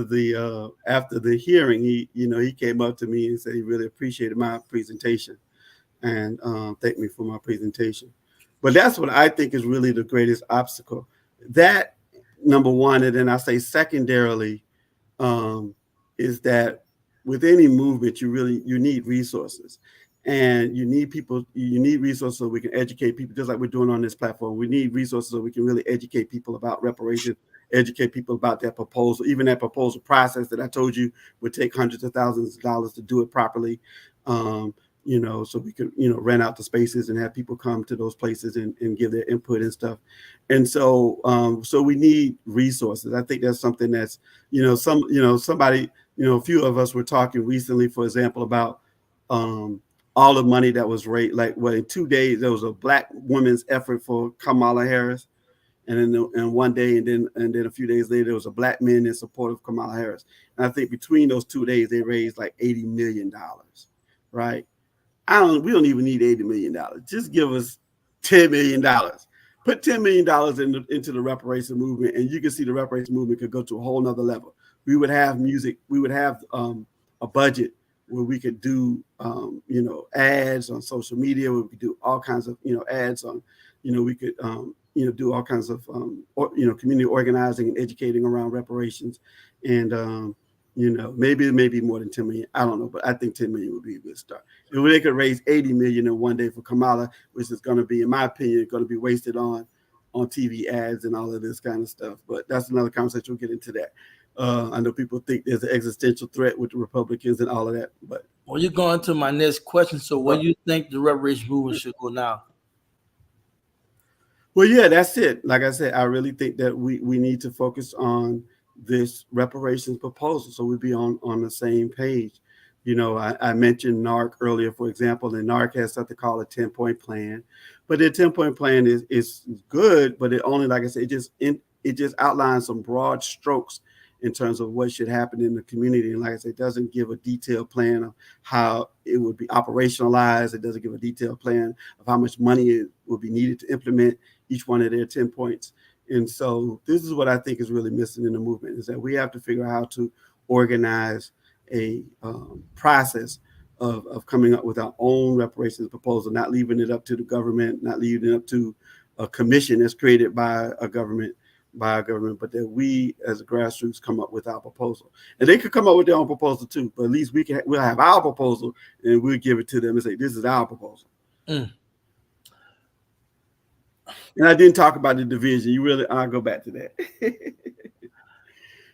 the hearing, he came up to me and said he really appreciated my presentation and thanked me for my presentation. But that's what I think is really the greatest obstacle. That, number one, and then I say secondarily, is that with any movement, you need resources. And you need people, you need resources so we can educate people, just like we're doing on this platform. We need resources so we can really educate people about reparations, educate people about that proposal, even that proposal process that I told you would take hundreds of thousands of dollars to do it properly. so we could, rent out the spaces and have people come to those places and give their input and stuff. And so, so we need resources. I think that's something that's, somebody, a few of us were talking recently, for example, about all the money that was raised. Like, well, in 2 days, there was a Black women's effort for Kamala Harris. And then in one day, and then a few days later, there was a Black men in support of Kamala Harris. And I think between those 2 days, they raised like $80 million, right? We don't even need $80 million. Just give us $10 million. Put $10 million into the reparations movement, and you can see the reparations movement could go to a whole nother level. We would have music. We would have a budget where we could do, ads on social media. We could do all kinds of, ads on, we could, do all kinds of, community organizing and educating around reparations. And, maybe more than 10 million. I don't know, but I think 10 million would be a good start. If they could raise 80 million in one day for Kamala, which is going to be, in my opinion, going to be wasted on TV ads and all of this kind of stuff. But that's another conversation. We'll get into that. I know people think there's an existential threat with the Republicans and all of that. But well, you're going to my next question. So where do you think the reparations movement should go now? Well, yeah, that's it. Like I said, I really think that we need to focus on this reparations proposal, so we'd be on the same page. I mentioned NARC earlier, for example, and NARC has something called a 10-point plan, but the 10-point plan is good, but it only, like I said, it just outlines some broad strokes in terms of what should happen in the community. And like I said, it doesn't give a detailed plan of how it would be operationalized. It doesn't give a detailed plan of how much money it will be needed to implement each one of their 10 points. And so this is what I think is really missing in the movement, is that we have to figure out how to organize a process of coming up with our own reparations proposal, not leaving it up to the government, not leaving it up to a commission that's created by a government, but that we as a grassroots come up with our proposal. And they could come up with their own proposal too, but at least we'll have our proposal and we'll give it to them and say, this is our proposal. And I didn't talk about the division. I'll go back to that.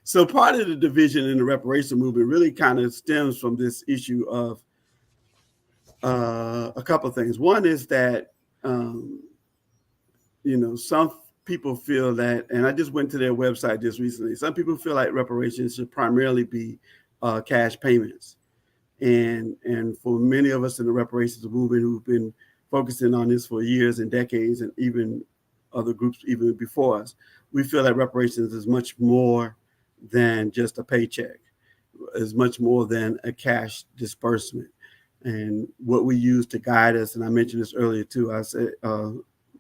So part of the division in the reparation movement really kind of stems from this issue of a couple of things. One is that, some people feel that, and I just went to their website just recently, some people feel like reparations should primarily be cash payments. And for many of us in the reparations movement who've been focusing on this for years and decades, and even other groups even before us, we feel that reparations is much more than just a paycheck, is much more than a cash disbursement. And what we use to guide us, and I mentioned this earlier too, I said,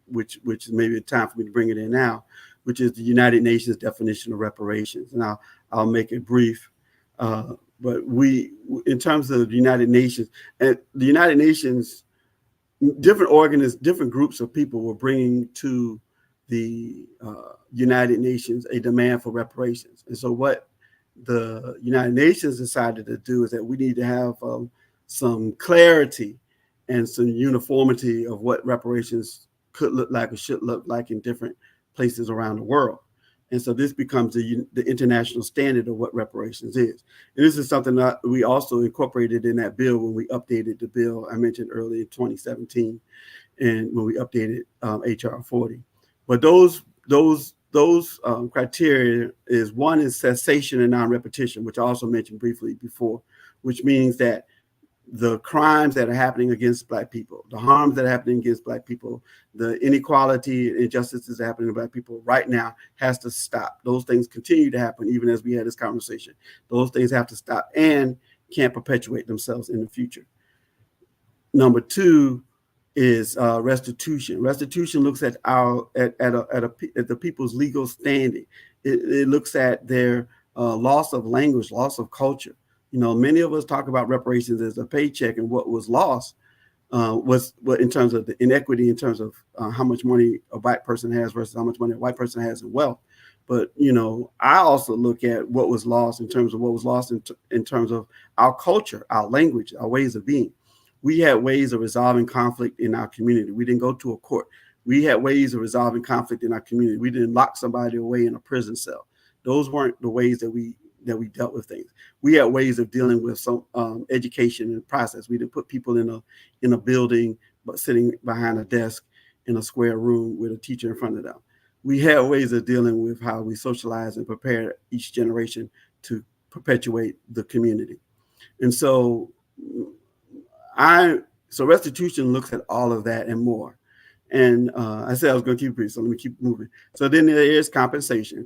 which is maybe a time for me to bring it in now, which is the United Nations definition of reparations. And I'll make it brief. But in terms of the United Nations, different groups of people were bringing to the United Nations a demand for reparations. And so what the United Nations decided to do is that we need to have some clarity and some uniformity of what reparations could look like or should look like in different places around the world. And so this becomes the international standard of what reparations is. And this is something that we also incorporated in that bill when we updated the bill I mentioned earlier in 2017, and when we updated HR 40. But those criteria is, one is cessation and non-repetition, which I also mentioned briefly before, which means that the crimes that are happening against Black people, the harms that are happening against Black people, the inequality and injustices that are happening to Black people right now has to stop. Those things continue to happen even as we had this conversation. Those things have to stop and can't perpetuate themselves in the future. Number two is restitution. Restitution looks at the people's legal standing. It looks at their loss of language, loss of culture. Many of us talk about reparations as a paycheck, and what was lost was in terms of the inequity, in terms of how much money a Black person has versus how much money a white person has in wealth. But, I also look at what was lost in terms of what was lost in terms of our culture, our language, our ways of being. We had ways of resolving conflict in our community. We didn't go to a court. We had ways of resolving conflict in our community. We didn't lock somebody away in a prison cell. Those weren't the ways that we dealt with things. We had ways of dealing with some education and process. We didn't put people in a building, but sitting behind a desk in a square room with a teacher in front of them. We had ways of dealing with how we socialize and prepare each generation to perpetuate the community. And so restitution looks at all of that and more. And I said I was going to keep it brief, so let me keep moving. So then there is compensation.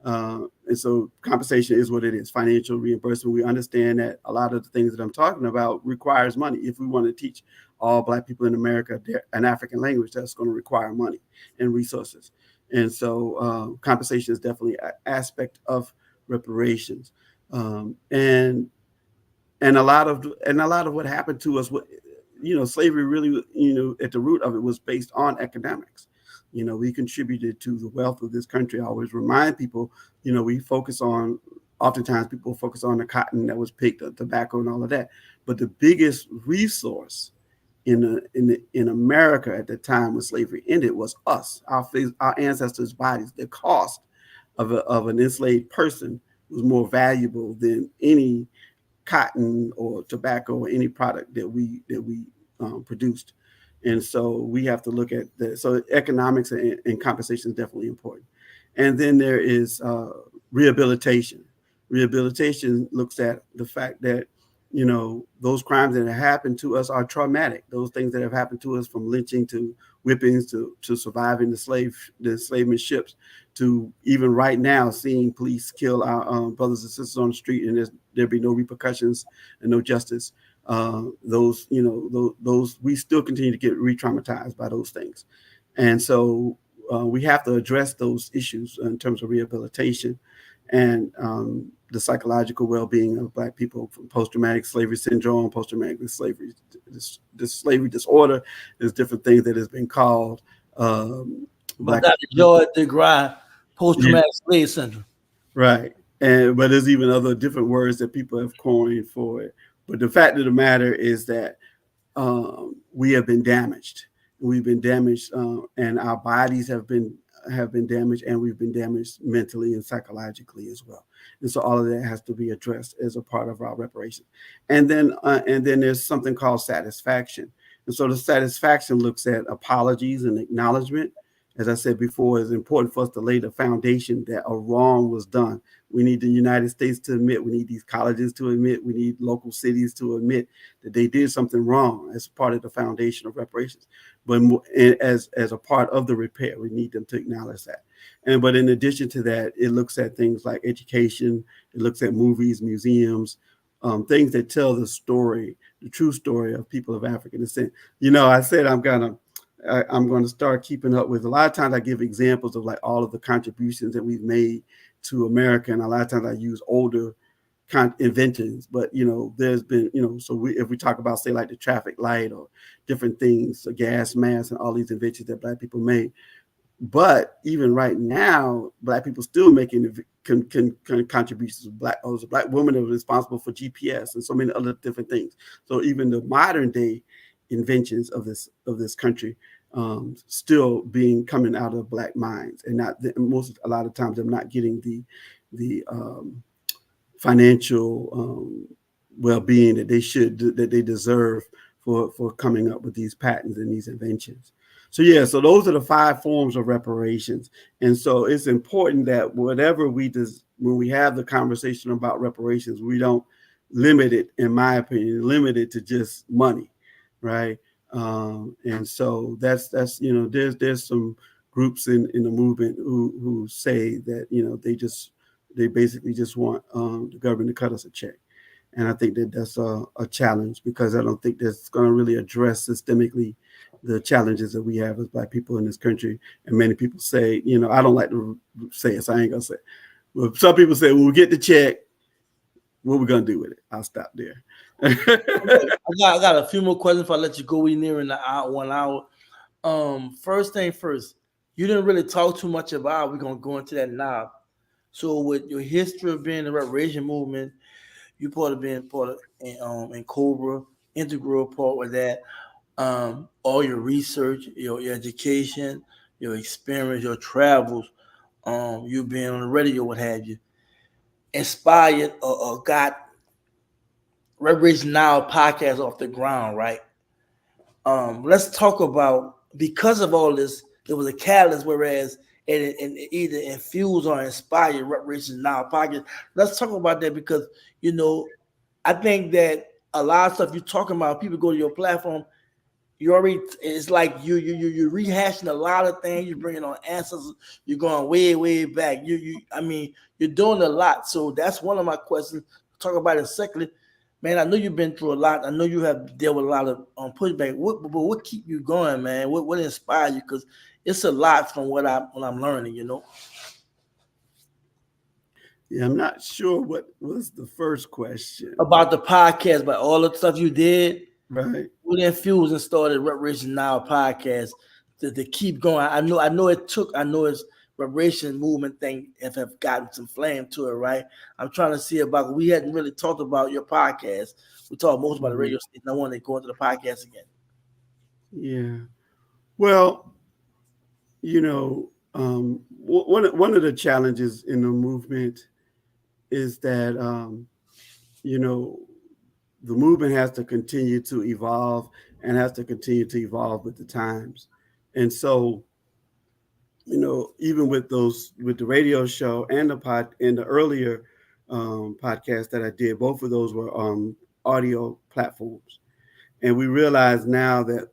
And so compensation is what it is, financial reimbursement. We understand that a lot of the things that I'm talking about requires money. If we want to teach all Black people in America an African language, that's going to require money and resources. And so compensation is definitely an aspect of reparations. And a lot of what happened to us, slavery really, at the root of it was based on economics. We contributed to the wealth of this country. I always remind people, oftentimes people focus on the cotton that was picked, the tobacco and all of that. But the biggest resource in America at the time when slavery ended was us, our ancestors' bodies. The cost of an enslaved person was more valuable than any cotton or tobacco or any product that we produced. And so we have to look at that. So economics and compensation is definitely important. And then there is rehabilitation. Rehabilitation looks at the fact that, those crimes that have happened to us are traumatic. Those things that have happened to us, from lynching to whippings to surviving the enslavement ships, to even right now seeing police kill our brothers and sisters on the street, and there be no repercussions and no justice. Those we still continue to get re-traumatized by those things. And so we have to address those issues in terms of rehabilitation and the psychological well-being of Black people, from post-traumatic slavery syndrome, post-traumatic slavery, this slavery disorder. There's different things that has been called. Dr. Joy DeGraw, post-traumatic slave syndrome. Right. But there's even other different words that people have coined for it. But the fact of the matter is that we have been damaged. We've been damaged, and our bodies have been damaged, and we've been damaged mentally and psychologically as well. And so all of that has to be addressed as a part of our reparation. And then there's something called satisfaction. And so the satisfaction looks at apologies and acknowledgement. As I said before, it's important for us to lay the foundation that a wrong was done. We need the United States to admit, we need these colleges to admit, we need local cities to admit that they did something wrong as part of the foundation of reparations. But as a part of the repair, we need them to acknowledge that. But in addition to that, it looks at things like education, it looks at movies, museums, things that tell the story, the true story of people of African descent. I said I'm going to start keeping up with. A lot of times I give examples of like all of the contributions that we've made to America, and a lot of times I use older inventions. But there's been if we talk about, say, like the traffic light or different things, the gas mask, and all these inventions that Black people made. But even right now, Black people still making contributions. Black women are responsible for GPS and so many other different things. So even the modern day inventions of this country still coming out of Black minds, and a lot of times they're not getting the financial well-being that they deserve for coming up with these patents and these inventions. So those are the 5 forms of reparations. And so it's important that whatever when we have the conversation about reparations, we don't limit it, in my opinion, to just money, right? And so that's there's some groups in the movement who say that they basically just want the government to cut us a check. And I think that that's a challenge, because I don't think that's going to really address systemically the challenges that we have as Black people in this country. And many people say, I don't like to say it, so I ain't gonna say it. Well, some people say, when we get the check, what are we gonna do with it? I'll stop there. I got a few more questions before I let you go. We nearing the 1 hour. First thing first, you didn't really talk too much about. We're gonna go into that now. So with your history of being in the Reparations Movement, you being part of NCOBRA, integral part with that. All your research, your education, your experience, your travels, you being on the radio, what have you. inspired or got Reparations Now podcast off the ground, right? Let's talk about, because of all this, it was a catalyst, whereas it either infused or inspired Reparations Now podcast. Let's talk about that, because I think that a lot of stuff you're talking about, people go to your platform, you already, it's like you're rehashing a lot of things. You're bringing on answers. You're going way back. I mean, you're doing a lot. So that's one of my questions. Talk about it secondly. Man, I know you've been through a lot. I know you have dealt with a lot of pushback. What keep you going, man? What inspires you? Because it's a lot from what I'm learning. Yeah, I'm not sure what was the first question. About the podcast, about all the stuff you did. Right. We infused and started Reparations Now podcast to keep going. I know it's Reparations Movement thing if have gotten some flame to it, right? I'm trying to see about, we hadn't really talked about your podcast. We talked most about the radio station. I want to go into the podcast again. Yeah. Well, one of the challenges in the movement is that the movement has to continue to evolve and has to continue to evolve with the times. And so, even with the radio show and the earlier podcast that I did, both of those were audio platforms. And we realize now that,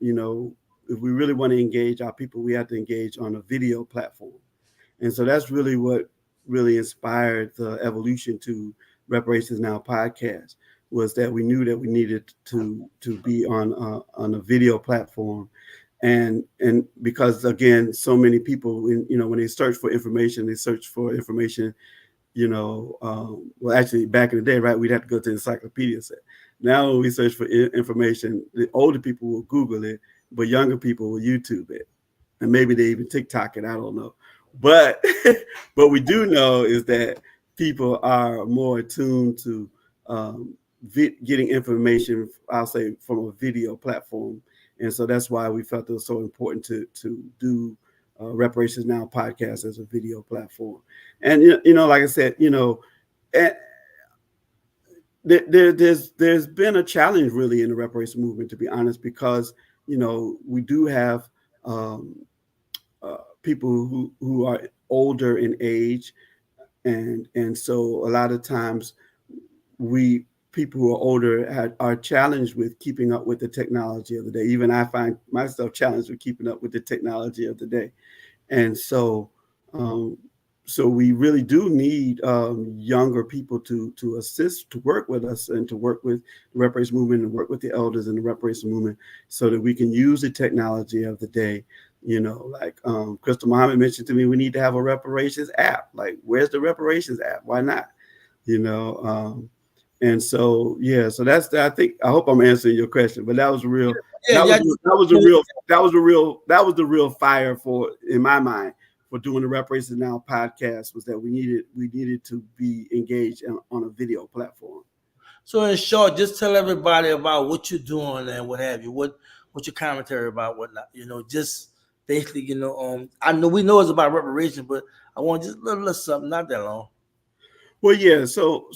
if we really want to engage our people, we have to engage on a video platform. And so that's really what really inspired the evolution to Reparations Now podcast, was that we knew that we needed to be on a video platform. And because, again, so many people, when they search for information, well, actually back in the day, right, we'd have to go to the encyclopedia set. Now when we search for information, the older people will Google it, but younger people will YouTube it. And maybe they even TikTok it, I don't know. But what we do know is that people are more attuned to getting information, I'll say, from a video platform. And so that's why we felt it was so important to do Reparations Now podcast as a video platform. And, like I said, there's been a challenge really in the reparations movement, to be honest, because, we do have people who are older in age. And so a lot of times people who are older are challenged with keeping up with the technology of the day. Even I find myself challenged with keeping up with the technology of the day. And so we really do need younger people to assist, to work with us, and to work with the reparations movement, and work with the elders in the reparations movement, so that we can use the technology of the day. Like Crystal Muhammad mentioned to me, we need to have a reparations app. Like, where's the reparations app? Why not? And so, yeah, so I hope I'm answering your question, but that was real. That was the real fire in my mind for doing the Reparations Now podcast, was that we needed to be engaged on a video platform. So in short, just tell everybody about what you're doing and what have you. What your commentary about whatnot. Just basically, I know we know it's about reparations, but I want just a little something, not that long. Well, yeah. So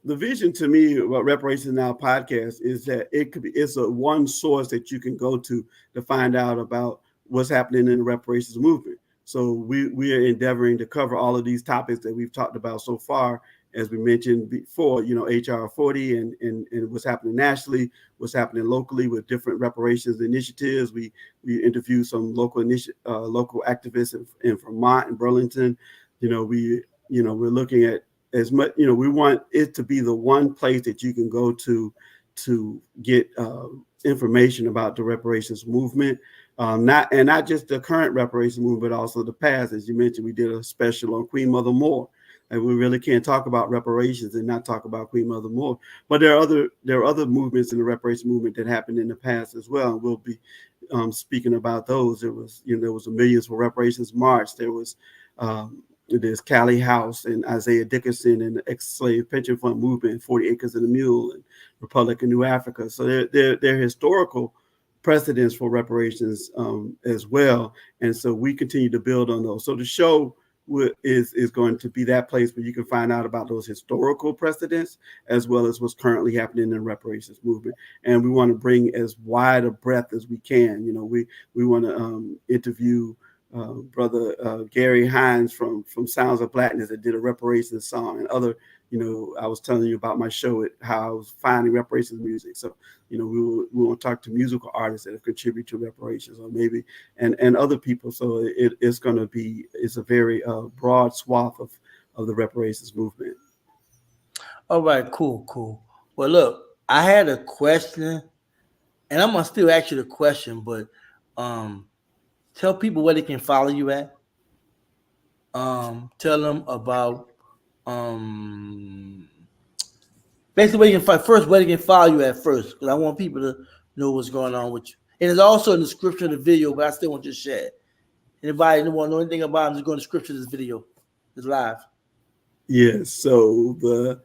the vision to me about Reparations Now podcast is that it's a one source that you can go to find out about what's happening in the reparations movement. So we are endeavoring to cover all of these topics that we've talked about so far, as we mentioned before, HR 40 and what's happening nationally, what's happening locally with different reparations initiatives. We interviewed some local activists in Vermont and Burlington. We're looking at as much, we want it to be the one place that you can go to get information about the reparations movement. Not just the current reparations movement, but also the past. As you mentioned, we did a special on Queen Mother Moore, and we really can't talk about reparations and not talk about Queen Mother Moore. But there are other movements in the reparations movement that happened in the past as well, and we'll be speaking about those. There was a Millions for Reparations March. There's Callie House and Isaiah Dickerson and the ex-slave pension fund movement, 40 Acres and a Mule, and Republic of New Africa. So they're historical precedents for reparations as well. And so we continue to build on those. So the show is going to be that place where you can find out about those historical precedents as well as what's currently happening in the reparations movement. And we want to bring as wide a breadth as we can. We want to interview Brother Gary Hines from Sounds of Blackness that did a reparations song, and other, I was telling you about my show, how I was finding reparations music. So, we will talk to musical artists that have contributed to reparations, or maybe, and other people. So it's a very broad swath of the reparations movement. All right, cool. Well, look, I had a question, and I'm gonna still ask you the question, but tell people where they can follow you at. Tell them about basically where you can find first, where they can follow you at first, because I want people to know what's going on with you. And it's also in the description of the video, but I still want you to share it. Anybody who want to know anything about it, just go in the description of this video. It's live. Yes. So the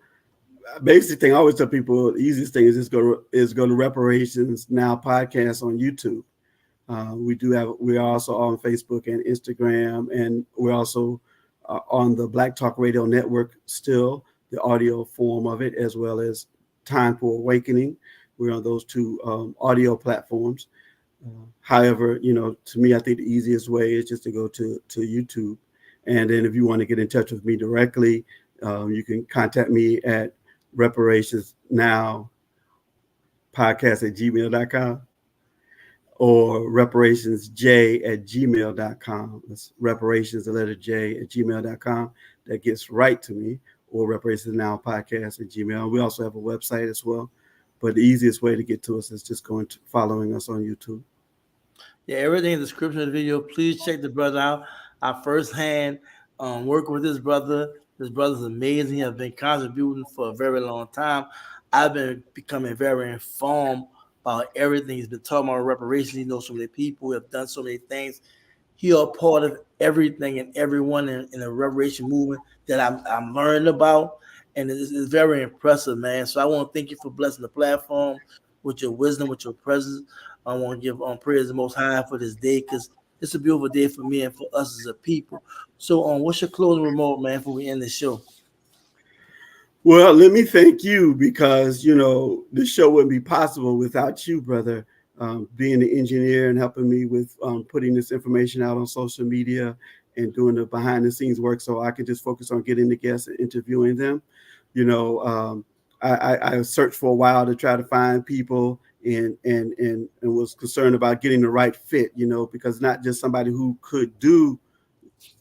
basic thing I always tell people, the easiest thing is go to Reparations Now podcast on YouTube. We are also on Facebook and Instagram, and we're also on the Black Talk Radio Network still, the audio form of it, as well as Time for Awakening. We're on those two audio platforms. However, to me, I think the easiest way is just to go to YouTube. And then if you want to get in touch with me directly, you can contact me at reparationsnowpodcast@gmail.com or reparationsj@gmail.com. That's reparations, the letter J, @gmail.com. That gets right to me, or reparationsnowpodcast@gmail. We also have a website as well. But the easiest way to get to us is just following us on YouTube. Yeah, everything in the description of the video. Please check the brother out. I firsthand work with this brother. This brother's amazing. I've been contributing for a very long time. I've been becoming very informed about everything. He's been talking about reparations. He knows so many people who have done so many things. He are part of everything and everyone in the reparation movement that I'm learning about. And it's very impressive, man. So I want to thank you for blessing the platform with your wisdom, with your presence. I want to give praise to the Most High for this day, because it's a beautiful day for me and for us as a people. So, what's your closing remark, man, before we end the show? Well, let me thank you, because this show wouldn't be possible without you, brother, being the engineer and helping me with putting this information out on social media and doing the behind the scenes work, so I could just focus on getting the guests and interviewing them. I searched for a while to try to find people, and was concerned about getting the right fit, because not just somebody who could do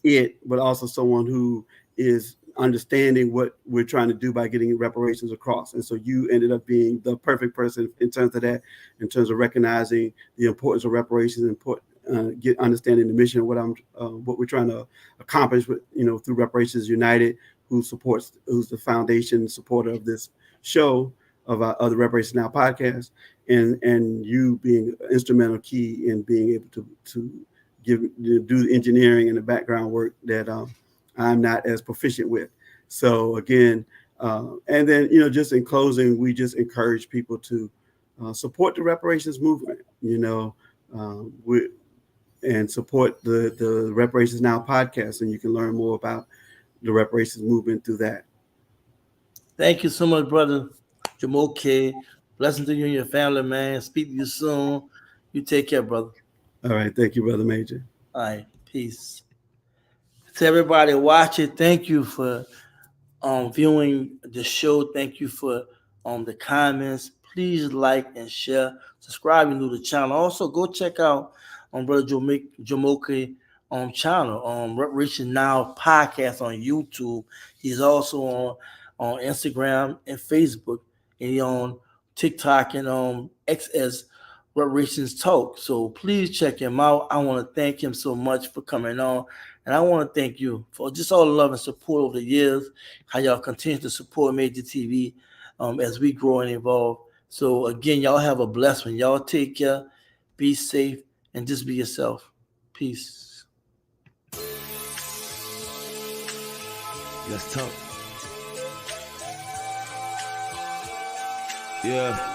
it, but also someone who is understanding what we're trying to do by getting reparations across. And so you ended up being the perfect person in terms of that, in terms of recognizing the importance of reparations and understanding the mission of what we're trying to accomplish with, through Reparations United, who's the foundation supporter of this show, of the Reparations Now podcast, and you being instrumental key in being able to do the engineering and the background work that I'm not as proficient with. So again, and then just in closing, we just encourage people to support the reparations movement, and support the Reparations Now podcast, and you can learn more about the reparations movement through that. Thank you so much, brother Jumoke. Blessings to you and your family, man. Speak to you soon. You take care, brother. All right. Thank you, Brother Major. All right. Peace. To everybody watching, thank you for viewing the show. Thank you for the comments. Please like and share. Subscribe if you're new to the channel. Also, go check out Brother Jumoke channel, Reparations Now podcast on YouTube. He's also on Instagram and Facebook, and he's on TikTok and X as Reparations Talk. So please check him out. I want to thank him so much for coming on. And I want to thank you for just all the love and support over the years, how y'all continue to support Major TV as we grow and evolve. So again, y'all have a blessed one. Y'all take care, be safe, and just be yourself. Peace. Let's talk. Yeah.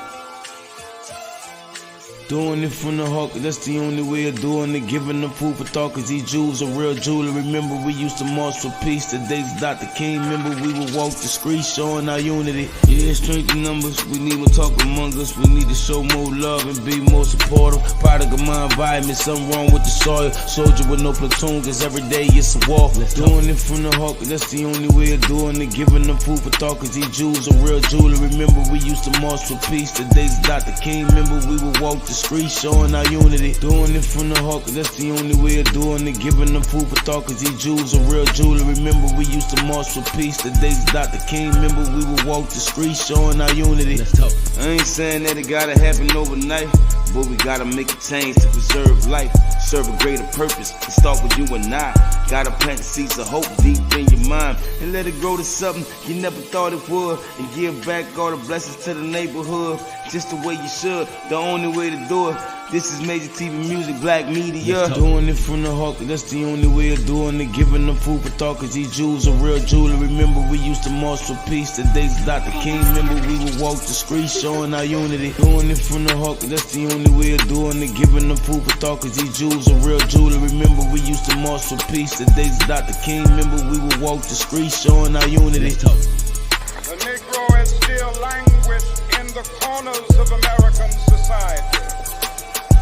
Doing it from the heart, 'cause that's the only way of doing it. Giving them food for thought, 'cause these Jews are real jewelry. Remember we used to march for peace. The days Dr. King, remember we would walk the streets showing our unity. Yeah, strength in numbers, we need more talk among us. We need to show more love and be more supportive. Product of my environment, something wrong with the soil. Soldier with no platoon, 'cause every day it's a war. Doing it from the heart, 'cause that's the only way of doing it. Giving them food for thought, 'cause these Jews are real jewelry. Remember we used to march for peace. The days Dr. King, remember we would walk the streets showing our unity. Doing it from the heart, 'cause that's the only way of doing it. Giving them food for thought, 'cause these Jews are real jewelry. Remember we used to march for peace. The days Dr. King, remember we would walk the streets showing our unity. Let's talk. I ain't saying that it gotta happen overnight, but we gotta make a change to preserve life, serve a greater purpose, and start with you and I. Gotta plant the seeds of hope deep in your mind, and let it grow to something you never thought it would, and give back all the blessings to the neighborhood, just the way you should, the only way to do it. This is Major TV Music, Black Media. Doing it from the heart, 'cause that's the only way of doing it. Giving them food for thought, 'cause these Jews are real jewelry. Remember we used to march for peace. The days Dr. King, remember we would walk the streets showing our unity. Doing it from the heart, 'cause that's the only way of doing it. Giving them food for thought, 'cause these Jews are real jewelry. Remember we used to march for peace. The days Dr. King, remember we would walk the streets showing our unity. The Negro is still languished in the corners of American society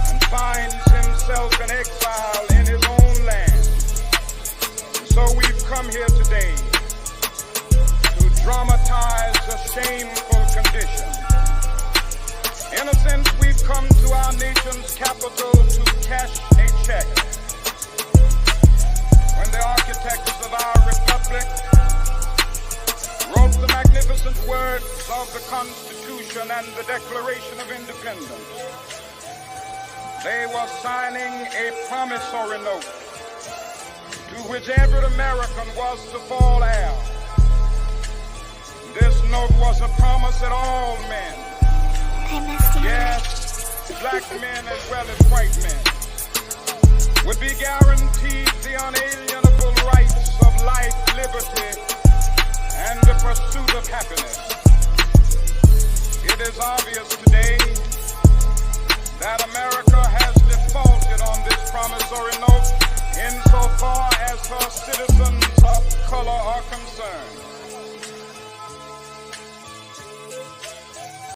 and finds himself in exile in his own land. So we've come here today to dramatize a shameful condition. In a sense, we've come to our nation's capital to cash a check. When the architects of our republic wrote the magnificent words of the Constitution and the Declaration of Independence, they were signing a promissory note to which every American was to fall heir. This note was a promise that all men, yes, black men as well as white men, would be guaranteed the unalienable rights of life, liberty, and the pursuit of happiness. It is obvious today that America has defaulted on this promissory note insofar as her citizens of color are concerned.